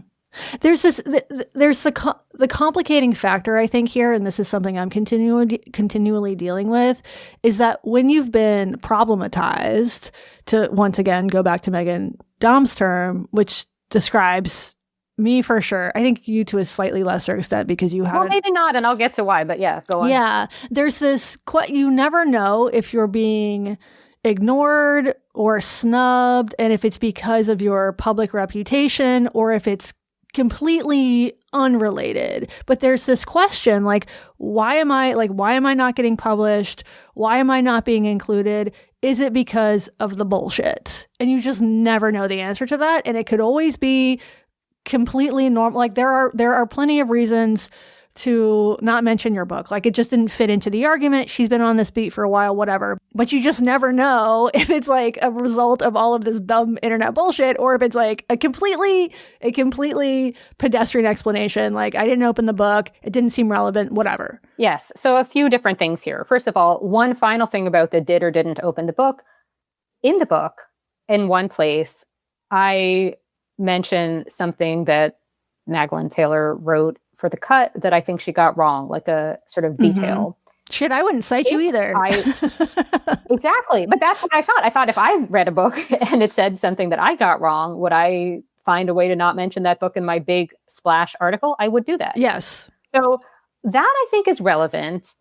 Speaker 1: There's the complicating factor, I think, here, and this is something I'm continually dealing with, is that when you've been problematized, to once again go back to Megan Dom's term, which describes me for sure, I think you to a slightly lesser extent because you haven't.
Speaker 2: Well, maybe not, and I'll get to why, but yeah, go on.
Speaker 1: Yeah, there's this, you never know if you're being ignored or snubbed, and if it's because of your public reputation or if it's completely unrelated. But there's this question, like, why am I not getting published? Why am I not being included? Is it because of the bullshit? And you just never know the answer to that. And it could always be completely normal. Like there are plenty of reasons to not mention your book. Like, it just didn't fit into the argument. She's been on this beat for a while, whatever. But you just never know if it's like a result of all of this dumb internet bullshit, or if it's like a completely pedestrian explanation. Like, I didn't open the book. It didn't seem relevant, whatever.
Speaker 2: Yes. So a few different things here. First of all, one final thing about the did or didn't open the book. In the book, in one place, I mention something that Magdalene Taylor wrote for the cut that I think she got wrong, like a sort of detail.
Speaker 1: Shit, I wouldn't cite you either.
Speaker 2: Exactly. But that's what I thought. I thought if I read a book and it said something that I got wrong, would I find a way to not mention that book in my big splash article? I would do that.
Speaker 1: Yes.
Speaker 2: So that I think is relevant.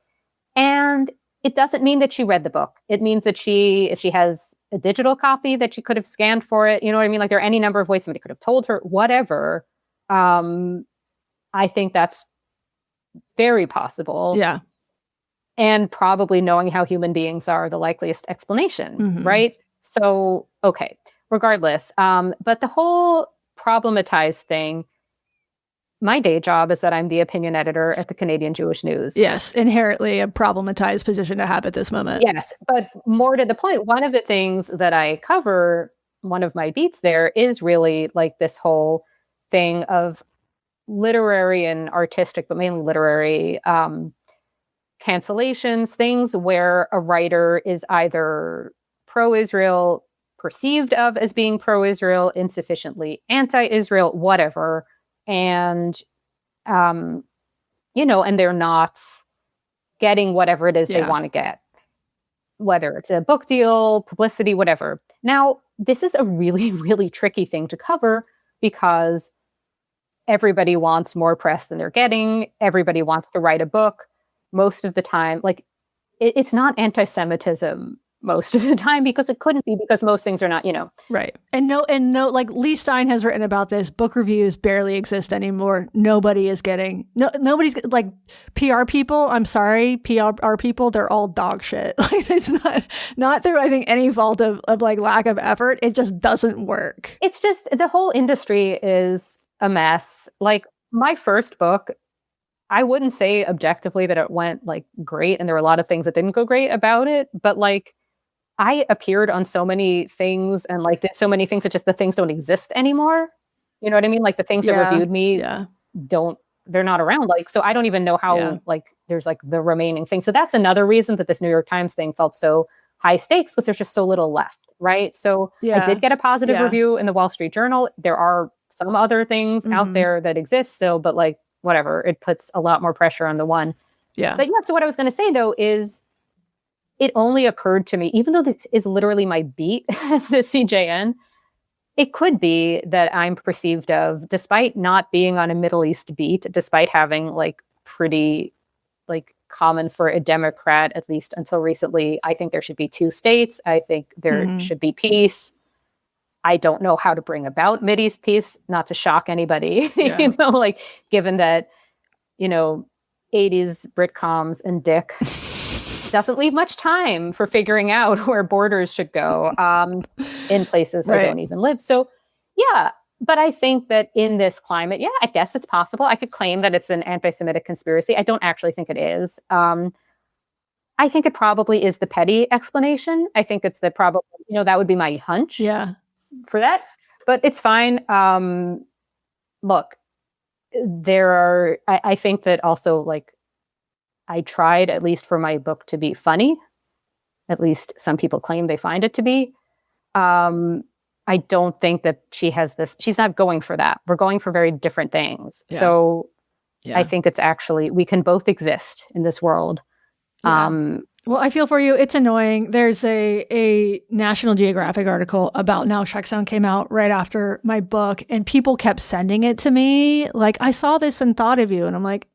Speaker 2: And it doesn't mean that she read the book. It means that if she has a digital copy that she could have scanned for it, you know what I mean? Like, there are any number of ways somebody could have told her, whatever. I think that's very possible.
Speaker 1: Yeah.
Speaker 2: And probably, knowing how human beings are, the likeliest explanation, right? So, okay, regardless. But the whole problematized thing, my day job is that I'm the opinion editor at the Canadian Jewish News.
Speaker 1: Yes, inherently a problematized position to have at this moment.
Speaker 2: Yes, but more to the point, one of the things that I cover, one of my beats there, is really like this whole thing of literary and artistic, but mainly literary cancellations, things where a writer is either pro-Israel, perceived of as being pro-Israel, insufficiently anti-Israel, whatever. And, and they're not getting whatever it is they want to get, whether it's a book deal, publicity, whatever. Now, this is a really, really tricky thing to cover because everybody wants more press than they're getting. Everybody wants to write a book. Most of the time, like, it's not anti-Semitism most of the time, because it couldn't be, because most things are not,
Speaker 1: Right. And no, like Lee Stein has written about this. Book reviews barely exist anymore. Nobody's like PR people. I'm sorry, PR people, they're all dog shit. Like, it's not through, I think, any fault of like lack of effort. It just doesn't work.
Speaker 2: It's just, the whole industry is a mess. Like, my first book, I wouldn't say objectively that it went like great, and there were a lot of things that didn't go great about it, but like, I appeared on so many things and like did so many things that just the things don't exist anymore. You know what I mean? Like, the things that reviewed me they're not around. Like, so I don't even know how, like, there's like the remaining thing. So that's another reason that this New York Times thing felt so high stakes, because there's just so little left. Right. So I did get a positive review in the Wall Street Journal. There are some other things out there that exist still, but like, whatever, it puts a lot more pressure on the one.
Speaker 1: Yeah.
Speaker 2: But so what I was going to say though is, it only occurred to me, even though this is literally my beat as the CJN, it could be that I'm perceived of, despite not being on a Middle East beat, despite having like pretty like common for a Democrat, at least until recently, I think there should be two states. I think there should be peace. I don't know how to bring about Mideast peace, not to shock anybody, like, given that, 80s Britcoms and Dick doesn't leave much time for figuring out where borders should go in places I don't even live. So, but I think that in this climate, I guess it's possible. I could claim that it's an anti-Semitic conspiracy. I don't actually think it is. I think it probably is the petty explanation. I think it's probably, that would be my hunch for that. But it's fine. Look, I think that also, like, I tried, at least for my book, to be funny. At least some people claim they find it to be. I don't think that she has this. She's not going for that. We're going for very different things. Yeah. So I think it's actually, we can both exist in this world.
Speaker 1: Yeah. Well, I feel for you. It's annoying. There's a National Geographic article about Now Checksound came out right after my book, and people kept sending it to me. Like, I saw this and thought of you. And I'm like,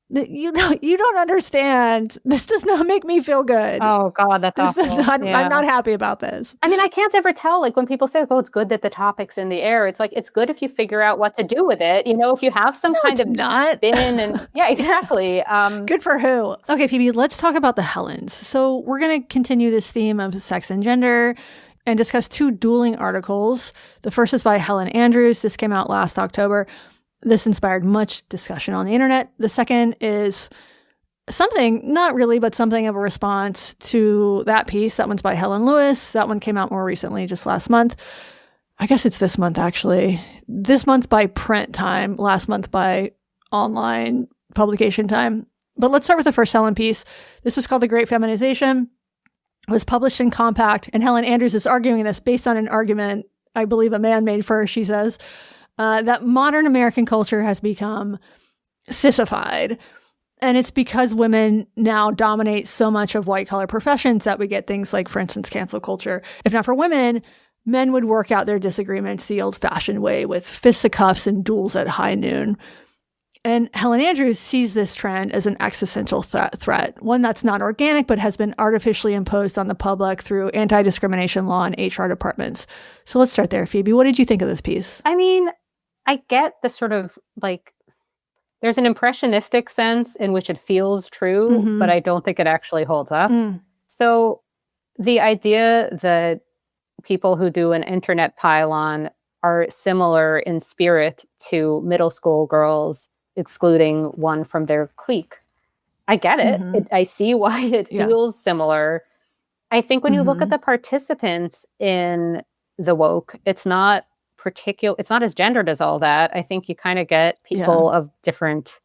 Speaker 1: you don't understand. This does not make me feel good.
Speaker 2: Oh God, that's awful.
Speaker 1: I'm not happy about this.
Speaker 2: I mean, I can't ever tell, like, when people say, oh, it's good that the topic's in the air. It's like, it's good if you figure out what to do with it. If you have some kind of spin and exactly.
Speaker 1: Good for who? Okay, Phoebe, let's talk about the Helens. So we're going to continue this theme of sex and gender and discuss two dueling articles. The first is by Helen Andrews. This came out last October. This inspired much discussion on the internet. The second is something, not really, but something of a response to that piece. That one's by Helen Lewis. That one came out more recently, just last month. I guess it's this month, actually. This month by print time, last month by online publication time. But let's start with the first Helen piece. This was called The Great Feminization. It was published in Compact, and Helen Andrews is arguing this based on an argument I believe a man made first, she says, that modern American culture has become sissified. And it's because women now dominate so much of white-collar professions that we get things like, for instance, cancel culture. If not for women, men would work out their disagreements the old-fashioned way with fisticuffs and duels at high noon. And Helen Andrews sees this trend as an existential threat, one that's not organic, but has been artificially imposed on the public through anti-discrimination law and HR departments. So let's start there. Phoebe, what did you think of this piece?
Speaker 2: I mean, I get the sort of like, there's an impressionistic sense in which it feels true, but I don't think it actually holds up. So the idea that people who do an internet pylon are similar in spirit to middle school girls excluding one from their clique. I get it. I see why it feels similar. I think when you look at the participants in the woke, it's not as gendered as all that. I think you kind of get people of different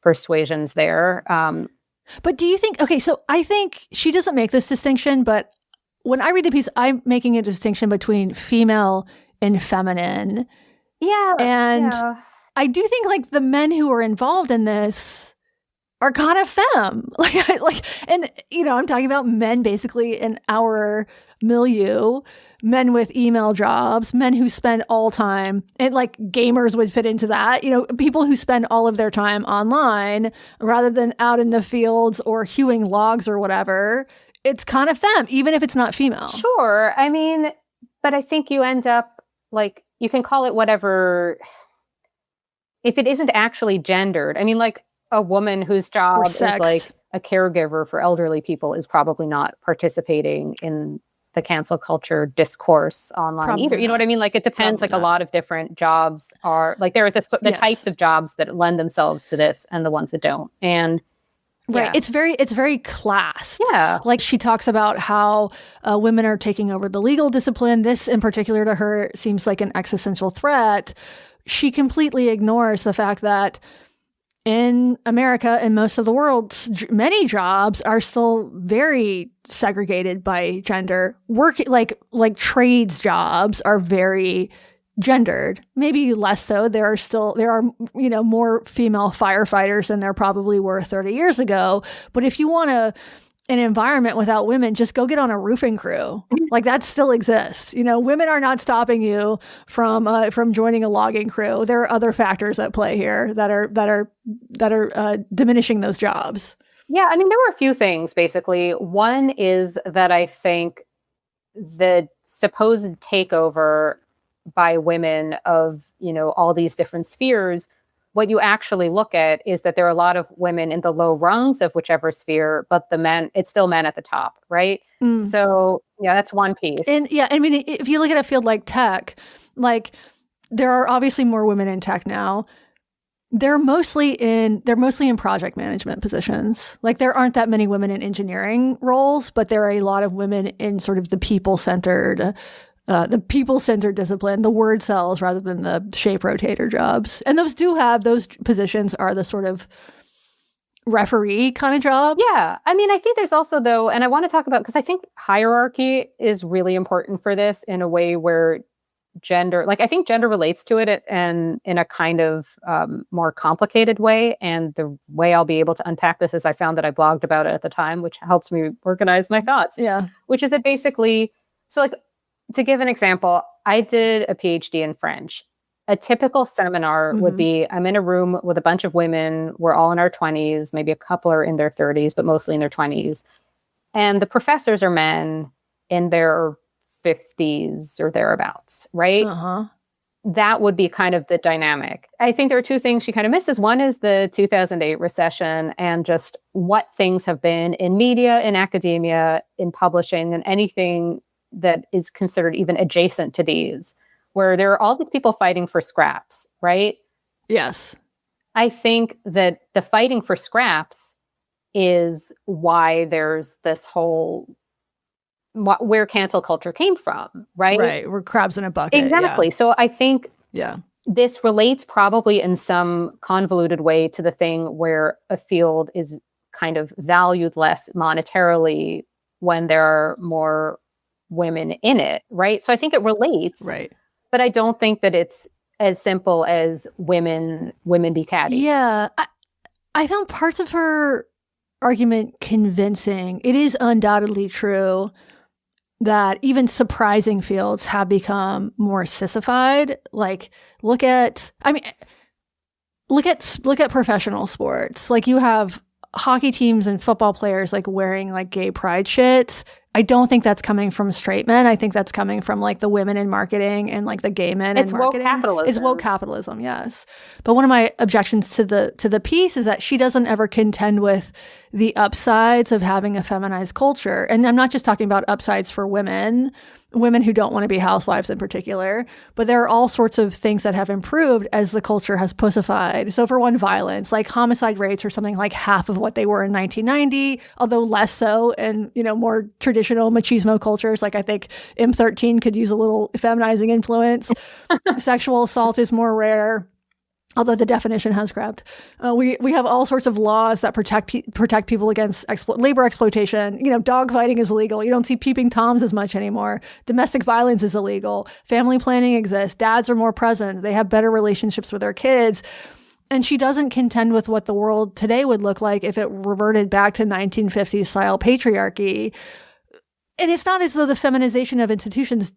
Speaker 2: persuasions there.
Speaker 1: But do you think, okay, so I think she doesn't make this distinction, but when I read the piece, I'm making a distinction between female and feminine.
Speaker 2: Yeah.
Speaker 1: And I do think like the men who are involved in this are kind of femme. And you know, I'm talking about men basically in our milieu, men with email jobs, men who spend all time, and like gamers would fit into that, you know, people who spend all of their time online rather than out in the fields or hewing logs or whatever. It's kind of femme, even if it's not female.
Speaker 2: Sure. I mean, but I think you end up like, you can call it whatever. If it isn't actually gendered, I mean, like a woman whose job is like a caregiver for elderly people is probably not participating in the cancel culture discourse online probably either. You know what I mean? Like it depends. Probably like not. A lot of different jobs are like there are the types of jobs that lend themselves to this and the ones that don't. And
Speaker 1: right. It's very classed.
Speaker 2: Yeah.
Speaker 1: Like she talks about how women are taking over the legal discipline. This in particular to her seems like an existential threat. She completely ignores the fact that in America and most of the world, many jobs are still very segregated by gender. Work like trades jobs are very gendered. Maybe less so. There are you know, more female firefighters than there probably were 30 years ago. But if you want an environment without women, just go get on a roofing crew. Like that still exists. You know, women are not stopping you from joining a logging crew. There are other factors at play here that are diminishing those jobs.
Speaker 2: Yeah, I mean, there were a few things basically. One is that I think the supposed takeover by women of, you know, all these different spheres, what you actually look at is that there are a lot of women in the low rungs of whichever sphere, but it's still men at the top, right? So yeah, that's one piece.
Speaker 1: And yeah, I mean, if you look at a field like tech, like there are obviously more women in tech now. They're mostly in project management positions. Like there aren't that many women in engineering roles, but there are a lot of women in sort of the people-centered discipline, the word cells rather than the shape rotator jobs. And those positions are the sort of referee kind of jobs.
Speaker 2: Yeah. I mean, I think there's also though, and I want to talk about, because I think hierarchy is really important for this in a way where gender, like I think gender relates to it and in a kind of more complicated way. And the way I'll be able to unpack this is I found that I blogged about it at the time, which helps me organize my thoughts.
Speaker 1: Yeah.
Speaker 2: Which is that basically, so like, to give an example, I did a PhD in French. A typical seminar would be, I'm in a room with a bunch of women. We're all in our 20s, maybe a couple are in their 30s, but mostly in their 20s. And the professors are men in their 50s or thereabouts, right? That would be kind of the dynamic. I think there are two things she kind of misses. One is the 2008 recession and just what things have been in media, in academia, in publishing, and anything that is considered even adjacent to these where there are all these people fighting for scraps, right?
Speaker 1: Yes.
Speaker 2: I think that the fighting for scraps is why there's this whole where cancel culture came from, right?
Speaker 1: Right. We're crabs in a bucket.
Speaker 2: Exactly.
Speaker 1: Yeah.
Speaker 2: So I think
Speaker 1: yeah.
Speaker 2: This relates probably in some convoluted way to the thing where a field is kind of valued less monetarily when there are more women in it, right? So I think it relates,
Speaker 1: right.
Speaker 2: But I don't think that it's as simple as women be catty.
Speaker 1: Yeah. I found parts of her argument convincing. It is undoubtedly true that even surprising fields have become more sissified. Like, look at professional sports. Like, you have hockey teams and football players like wearing like gay pride shit. I don't think that's coming from straight men. I think that's coming from like the women in marketing and like the gay men in marketing.
Speaker 2: It's woke capitalism.
Speaker 1: It's woke capitalism, yes. But one of my objections to the piece is that she doesn't ever contend with the upsides of having a feminized culture. And I'm not just talking about upsides for women who don't want to be housewives in particular, but there are all sorts of things that have improved as the culture has pussified. So for one, violence, like homicide rates are something like half of what they were in 1990, although less so in, more traditional machismo cultures. Like I think M13 could use a little feminizing influence. Sexual assault is more rare, although the definition has grabbed. We have all sorts of laws that protect people against labor exploitation. Dog fighting is illegal. You don't see peeping toms as much anymore. Domestic violence is illegal. Family planning exists. Dads are more present. They have better relationships with their kids. And she doesn't contend with what the world today would look like if it reverted back to 1950s style patriarchy. And it's not as though the feminization of institutions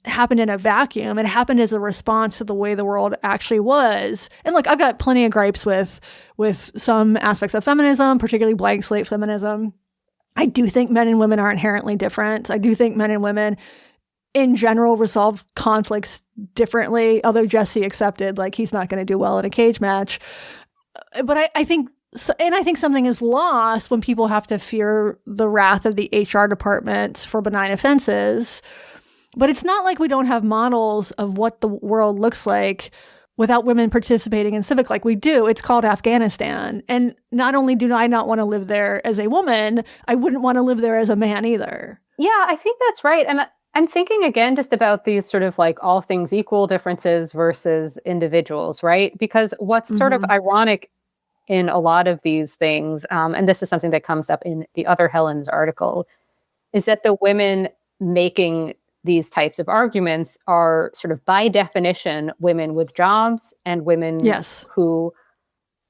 Speaker 1: happened in a vacuum. It happened as a response to the way the world actually was. And look, I've got plenty of gripes with some aspects of feminism, particularly blank slate feminism. I do think men and women are inherently different. I do think men and women in general resolve conflicts differently, although Jesse accepted like he's not going to do well in a cage match. But I think something is lost when people have to fear the wrath of the HR department for benign offenses. But it's not like we don't have models of what the world looks like without women participating in civic like we do. It's called Afghanistan. And not only do I not want to live there as a woman, I wouldn't want to live there as a man either.
Speaker 2: Yeah, I think that's right. And I'm thinking again just about these sort of like all things equal differences versus individuals, right? Because what's sort of ironic in a lot of these things, and this is something that comes up in the other Helen's article, is that the women making these types of arguments are sort of by definition women with jobs and women who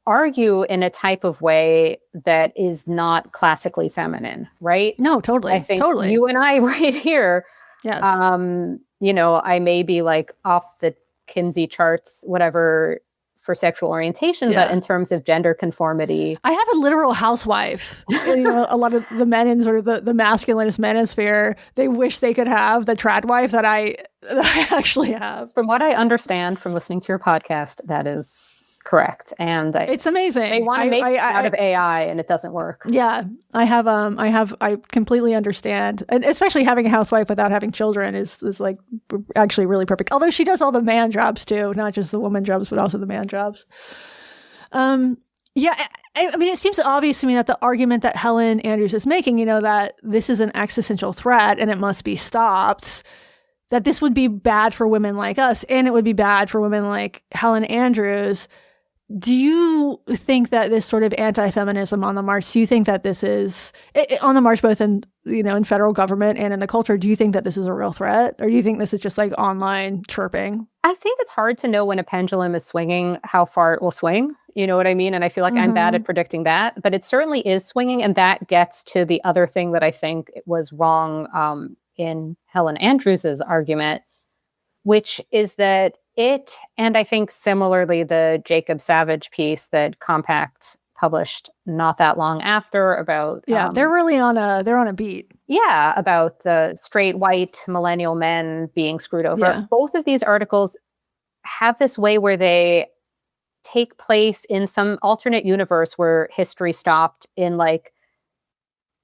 Speaker 2: argue in a type of way that is not classically feminine, right?
Speaker 1: No, totally.
Speaker 2: I think you and I right here, I may be like off the Kinsey charts, whatever, for sexual orientation, but in terms of gender conformity,
Speaker 1: I have a literal housewife. A lot of the men in sort of the masculinist manosphere, they wish they could have the trad wife that I actually have.
Speaker 2: From what I understand from listening to your podcast, that is correct, and
Speaker 1: it's amazing.
Speaker 2: They want to make it out of AI, and it doesn't work.
Speaker 1: Yeah, I completely understand, and especially having a housewife without having children is like actually really perfect. Although she does all the man jobs too, not just the woman jobs, but also the man jobs. Yeah, I mean, it seems obvious to me that the argument that Helen Andrews is making, that this is an existential threat and it must be stopped, that this would be bad for women like us, and it would be bad for women like Helen Andrews. Do you think that this sort of anti-feminism on the march, do you think that this is on the march, both in, in federal government and in the culture, do you think that this is a real threat? Or do you think this is just like online chirping?
Speaker 2: I think it's hard to know when a pendulum is swinging, how far it will swing. You know what I mean? And I feel like I'm bad at predicting that, but it certainly is swinging. And that gets to the other thing that I think was wrong in Helen Andrews's argument, which is that and I think similarly, the Jacob Savage piece that Compact published not that long after about...
Speaker 1: they're really on a beat.
Speaker 2: Yeah, about the straight white millennial men being screwed over.
Speaker 1: Yeah.
Speaker 2: Both of these articles have this way where they take place in some alternate universe where history stopped in like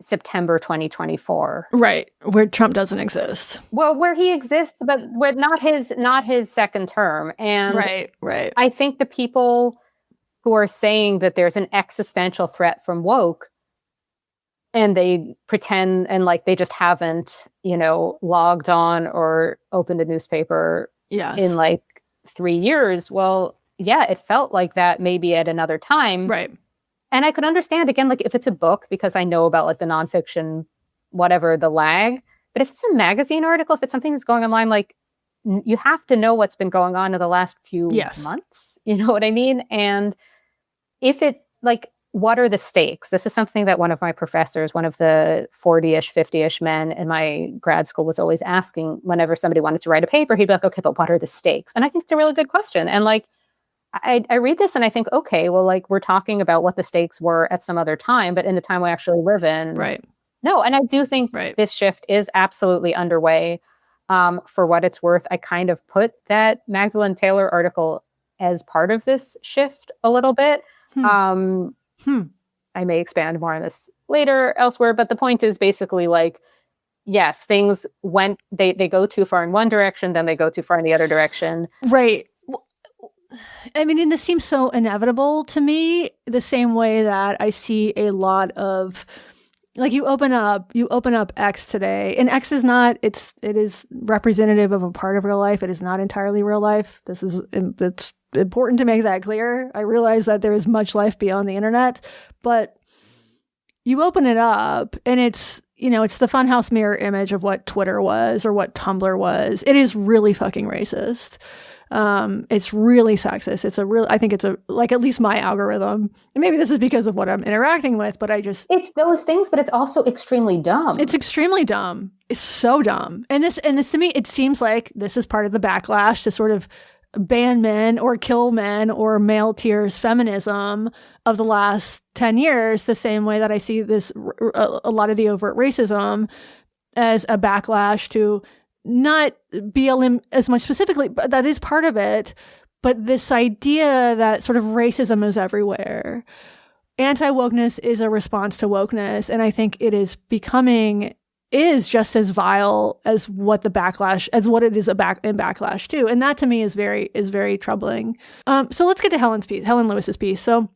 Speaker 2: September 2024.
Speaker 1: Right, where Trump doesn't exist.
Speaker 2: Well, where he exists, but with not his second term. And
Speaker 1: right.
Speaker 2: I think the people who are saying that there's an existential threat from woke, and they pretend and like they just haven't, logged on or opened a newspaper in like 3 years. Well, yeah, it felt like that maybe at another time.
Speaker 1: Right.
Speaker 2: And I could understand, again, like if it's a book, because I know about like the nonfiction, whatever, the lag. But if it's a magazine article, if it's something that's going online, like you have to know what's been going on in the last few months. You know what I mean? And if it, like, what are the stakes? This is something that one of my professors, one of the 40-ish, 50-ish men in my grad school was always asking whenever somebody wanted to write a paper. He'd be like, okay, but what are the stakes? And I think it's a really good question. And like, I read this and I think, okay, well, like we're talking about what the stakes were at some other time, but in the time we actually live in.
Speaker 1: Right.
Speaker 2: No, and I do think this shift is absolutely underway. For what it's worth, I kind of put that Magdalene Taylor article as part of this shift a little bit. I may expand more on this later elsewhere, but the point is basically like, yes, things went, they go too far in one direction, then they go too far in the other direction.
Speaker 1: Right. I mean, and this seems so inevitable to me, the same way that I see a lot of, like you open up X today, and X is not, it is representative of a part of real life. It is not entirely real life. It's important to make that clear. I realize that there is much life beyond the internet, but you open it up and it's, it's the funhouse mirror image of what Twitter was or what Tumblr was. It is really fucking racist. It's really sexist. I think it's like at least my algorithm. And maybe this is because of what I'm interacting with, but
Speaker 2: it's those things, but it's also extremely dumb.
Speaker 1: It's extremely dumb. It's so dumb. And this to me, it seems like this is part of the backlash to sort of ban men or kill men or male tiers feminism of the last 10 years, the same way that I see this, a lot of the overt racism as a backlash to not BLM as much specifically, but that is part of it. But this idea that sort of racism is everywhere. Anti-wokeness is a response to wokeness. And I think it is just as vile as what it is in backlash too. And that to me is very troubling. So let's get to Helen Lewis's piece. So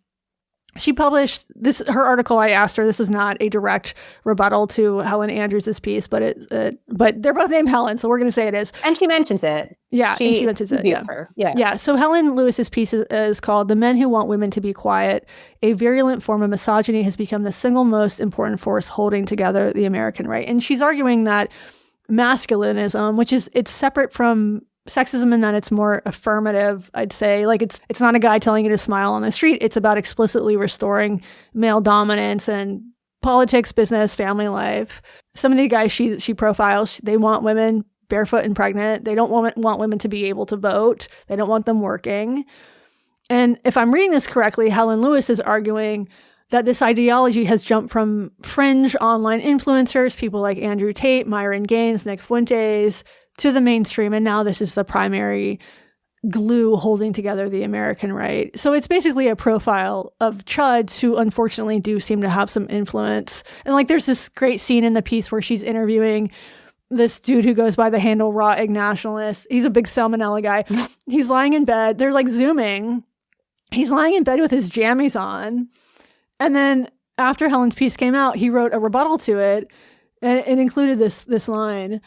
Speaker 1: she published her article. I asked her, this was not a direct rebuttal to Helen Andrews' piece, but but they're both named Helen, so we're going to say it is.
Speaker 2: And she mentions it.
Speaker 1: Yeah, she mentions it. Yeah.
Speaker 2: Her. Yeah.
Speaker 1: Yeah. So Helen Lewis's piece is called "The Men Who Want Women to Be Quiet: A Virulent Form of Misogyny Has Become the Single Most Important Force Holding Together the American Right." And she's arguing that masculinism, it's separate from sexism in that it's more affirmative, I'd say. Like it's not a guy telling you to smile on the street. It's about explicitly restoring male dominance and politics, business, family life. Some of the guys she profiles, they want women barefoot and pregnant. They don't want women to be able to vote. They don't want them working. And if I'm reading this correctly, Helen Lewis is arguing that this ideology has jumped from fringe online influencers, people like Andrew Tate, Myron Gaines, Nick Fuentes, to the mainstream, and now this is the primary glue holding together the American right. So it's basically a profile of chuds who unfortunately do seem to have some influence. And like there's this great scene in the piece where she's interviewing this dude who goes by the handle Raw Egg Nationalist. He's a big salmonella guy. He's lying in bed. They're like zooming. He's lying in bed with his jammies on. And then after Helen's piece came out, he wrote a rebuttal to it, and it included this line.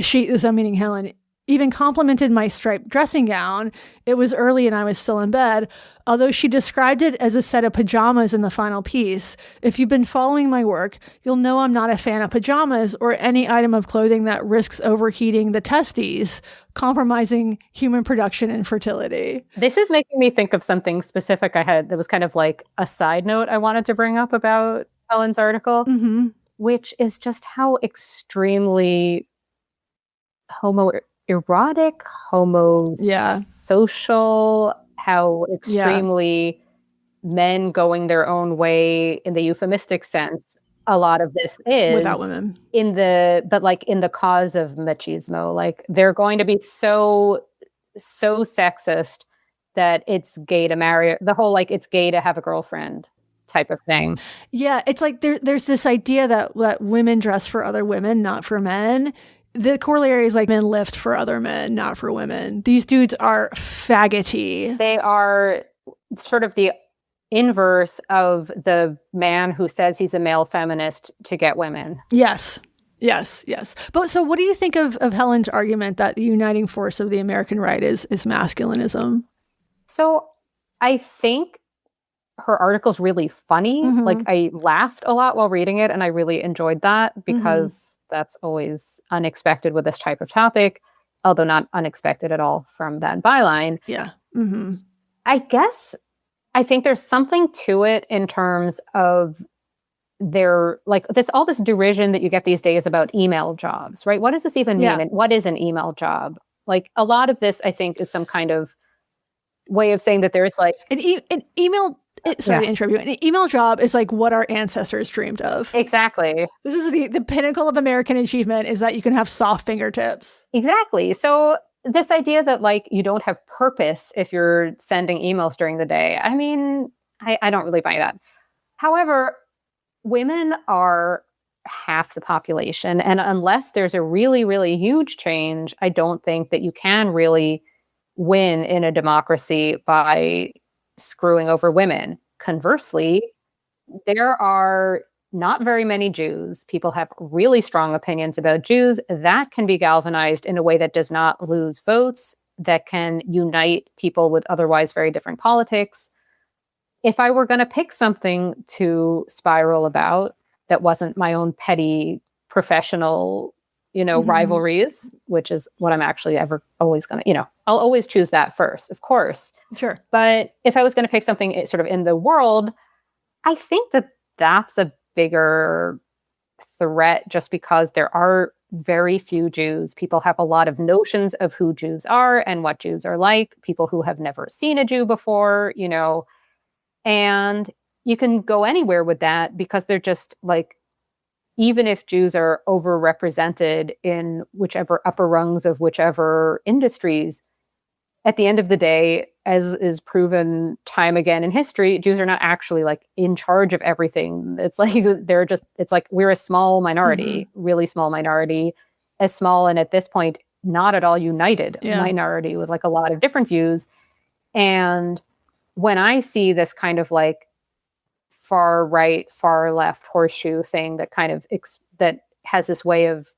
Speaker 1: I'm meaning Helen, even complimented my striped dressing gown. It was early and I was still in bed, although she described it as a set of pajamas in the final piece. If you've been following my work, you'll know I'm not a fan of pajamas or any item of clothing that risks overheating the testes, compromising human production and fertility.
Speaker 2: This is making me think of something specific I had that was kind of like a side note I wanted to bring up about Helen's article, which is just how extremely homoerotic, social, how extremely men going their own way in the euphemistic sense. A lot of this is
Speaker 1: without women
Speaker 2: in the cause of machismo. Like they're going to be so sexist that it's gay to marry, the whole like it's gay to have a girlfriend. type of thing.
Speaker 1: Yeah, it's like there's this idea that women dress for other women, not for men. The corollary is like men lift for other men, not for women. These dudes are faggoty.
Speaker 2: They are sort of the inverse of the man who says he's a male feminist to get women.
Speaker 1: Yes. But so what do you think of Helen's argument that the uniting force of the American right is masculinism?
Speaker 2: So I think her article's really funny.
Speaker 1: Mm-hmm.
Speaker 2: Like I laughed a lot while reading it and I really enjoyed that because that's always unexpected with this type of topic, although not unexpected at all from that byline.
Speaker 1: Yeah. Mm-hmm.
Speaker 2: I think there's something to it in terms of their like all this derision that you get these days about email jobs, right? What does this even mean? And what is an email job? Like a lot of this, I think, is some kind of way of saying that there's like
Speaker 1: an email. Sorry to interrupt you. An email job is like what our ancestors dreamed of.
Speaker 2: Exactly.
Speaker 1: This is the pinnacle of American achievement is that you can have soft fingertips.
Speaker 2: Exactly. So this idea that like you don't have purpose if you're sending emails during the day. I mean, I don't really buy that. However, women are half the population. And unless there's a really, really huge change, I don't think that you can really win in a democracy by screwing over women. Conversely, there are not very many Jews. People have really strong opinions about Jews. That can be galvanized in a way that does not lose votes, that can unite people with otherwise very different politics. If I were going to pick something to spiral about that wasn't my own petty professional, rivalries, which is what I'm actually always going to, I'll always choose that first, of course.
Speaker 1: Sure.
Speaker 2: But if I was going to pick something sort of in the world, I think that that's a bigger threat just because there are very few Jews. People have a lot of notions of who Jews are and what Jews are like, people who have never seen a Jew before, and you can go anywhere with that because they're just like, even if Jews are overrepresented in whichever upper rungs of whichever industries, at the end of the day, as is proven time again in history, Jews are not actually like in charge of everything. It's like it's like we're a small minority, really small minority, as small and at this point, not at all united minority with like a lot of different views. And when I see this kind of like far right, far left horseshoe thing that kind of that has this way of,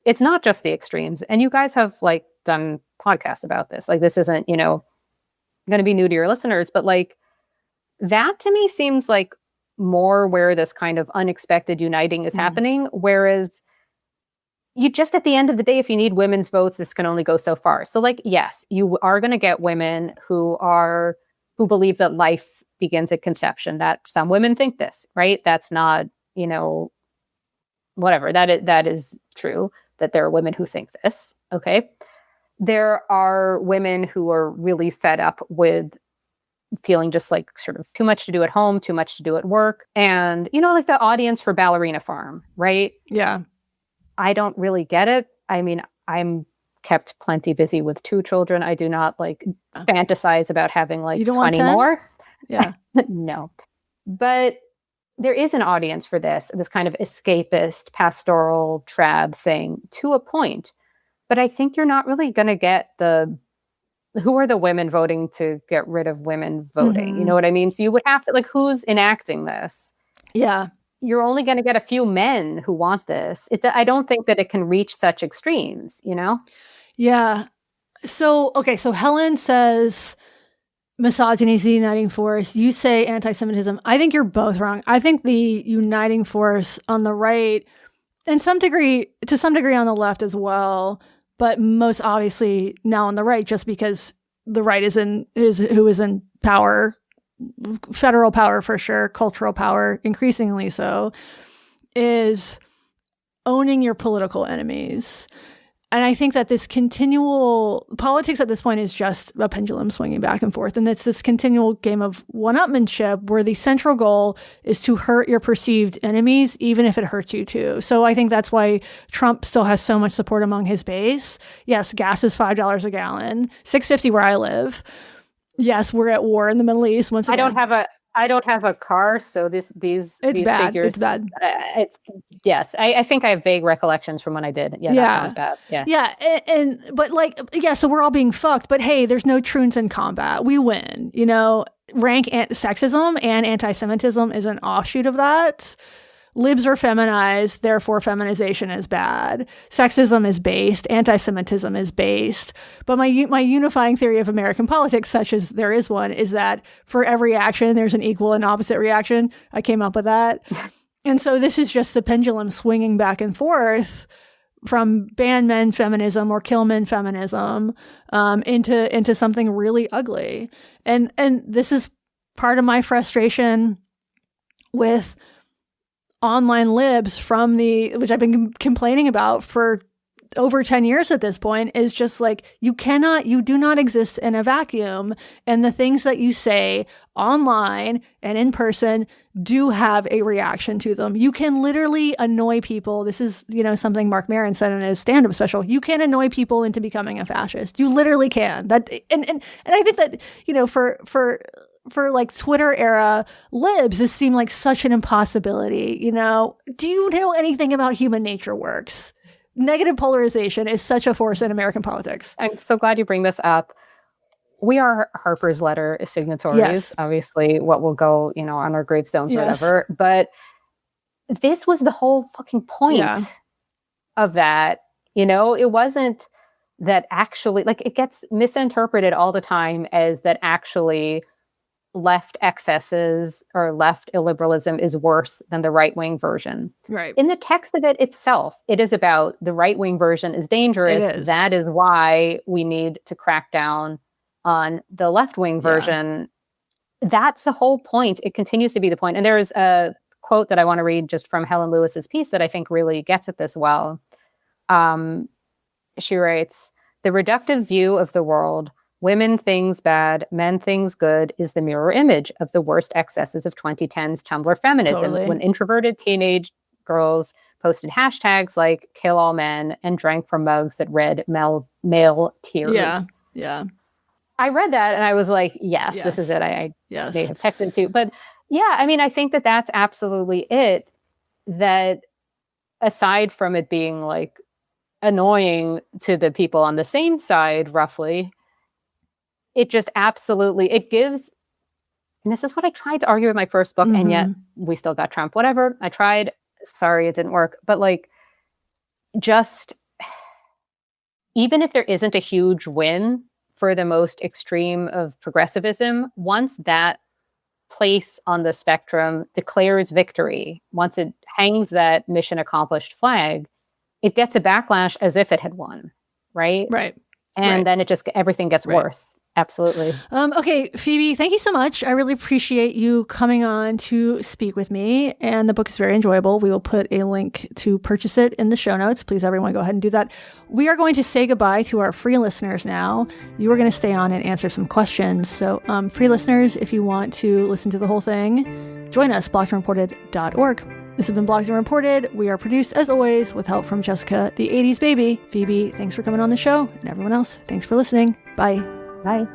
Speaker 2: it's not just the extremes. And you guys have like done podcasts about this. Like this isn't, going to be new to your listeners, but like that to me seems like more where this kind of unexpected uniting is happening. Whereas you just at the end of the day, if you need women's votes, this can only go so far. So like, yes, you are going to get women who believe that life begins at conception, that some women think this, right? That's not, whatever. That is true, that there are women who think this, okay? There are women who are really fed up with feeling just like sort of too much to do at home, too much to do at work. And, like the audience for Ballerina Farm, right?
Speaker 1: Yeah.
Speaker 2: I don't really get it. I mean, I'm kept plenty busy with 2 children. I do not like fantasize about having like 20 more.
Speaker 1: Yeah.
Speaker 2: No. But there is an audience for this kind of escapist, pastoral trad thing to a point. But I think you're not really going to get who are the women voting to get rid of women voting? You know what I mean? So you would have to, like, who's enacting this?
Speaker 1: Yeah.
Speaker 2: You're only going to get a few men who want this. I don't think that it can reach such extremes,
Speaker 1: Yeah. So Helen says misogyny is the uniting force. You say anti-Semitism. I think you're both wrong. I think the uniting force on the right, and to some degree on the left as well, but most obviously now on the right, just because the right is who is in power, federal power for sure, cultural power increasingly so, is owning your political enemies. And I think that this continual politics at this point is just a pendulum swinging back and forth. And it's this continual game of one-upmanship where the central goal is to hurt your perceived enemies, even if it hurts you too. So I think that's why Trump still has so much support among his base. Yes, gas is $5 a gallon, $6.50 where I live. Yes, we're at war in the Middle East. Once again.
Speaker 2: I I don't have a car, so these
Speaker 1: bad.
Speaker 2: figures.
Speaker 1: It's bad.
Speaker 2: Yes. I think I have vague recollections from when I did. Yeah, that sounds bad. Yeah.
Speaker 1: Yeah. But like, yeah, so we're all being fucked, but hey, there's no troons in combat. We win, rank sexism and anti-Semitism is an offshoot of that. Libs are feminized, therefore feminization is bad. Sexism is based, anti-Semitism is based. But my unifying theory of American politics, such as there is one, is that for every action, there's an equal and opposite reaction. I came up with that. And so this is just the pendulum swinging back and forth from ban men feminism or kill men feminism into something really ugly. And this is part of my frustration with online libs which I've been complaining about for over 10 years at this point, is just like, you do not exist in a vacuum. And the things that you say online and in person do have a reaction to them. You can literally annoy people. This is, something Mark Maron said in his stand-up special. You can annoy people into becoming a fascist. You literally can. That and I think that, for like Twitter era libs, this seemed like such an impossibility. Do you know anything about human nature works? Negative polarization is such a force in American politics.
Speaker 2: I'm so glad you bring this up. We are Harper's letter signatories,
Speaker 1: yes.
Speaker 2: Obviously what will go, on our gravestones or whatever. But this was the whole fucking point of that. It wasn't that actually, like, it gets misinterpreted all the time as that actually left excesses or left illiberalism is worse than the right-wing version.
Speaker 1: Right.
Speaker 2: In the text of it itself, it is about the right-wing version is dangerous.
Speaker 1: It is.
Speaker 2: That is why we need to crack down on the left-wing version. That's the whole point. It continues to be the point. And there's a quote that I want to read just from Helen Lewis's piece that I think really gets at this well. She writes, "The reductive view of the world, women things bad, men things good, is the mirror image of the worst excesses of 2010's Tumblr feminism." Totally. When introverted teenage girls posted hashtags like kill all men and drank from mugs that read male tears.
Speaker 1: Yeah.
Speaker 2: I read that and I was like, yes. This is it. I may have texted too. But yeah, I mean, I think that that's absolutely it. That aside from it being like annoying to the people on the same side, roughly, it just absolutely, it gives, and this is what I tried to argue in my first book, and yet we still got Trump, whatever. I tried, sorry, it didn't work. But like, just, even if there isn't a huge win for the most extreme of progressivism, once that place on the spectrum declares victory, once it hangs that mission accomplished flag, it gets a backlash as if it had won, right?
Speaker 1: Right.
Speaker 2: And then it just, everything gets worse. Absolutely.
Speaker 1: Okay, Phoebe, thank you so much. I really appreciate you coming on to speak with me. And the book is very enjoyable. We will put a link to purchase it in the show notes. Please, everyone, go ahead and do that. We are going to say goodbye to our free listeners now. You are going to stay on and answer some questions. So free listeners, if you want to listen to the whole thing, join us, bloggedandreported.org. This has been Blogged and Reported. We are produced, as always, with help from Jessica, the 80s baby. Phoebe, thanks for coming on the show. And everyone else, thanks for listening. Bye.
Speaker 2: Bye.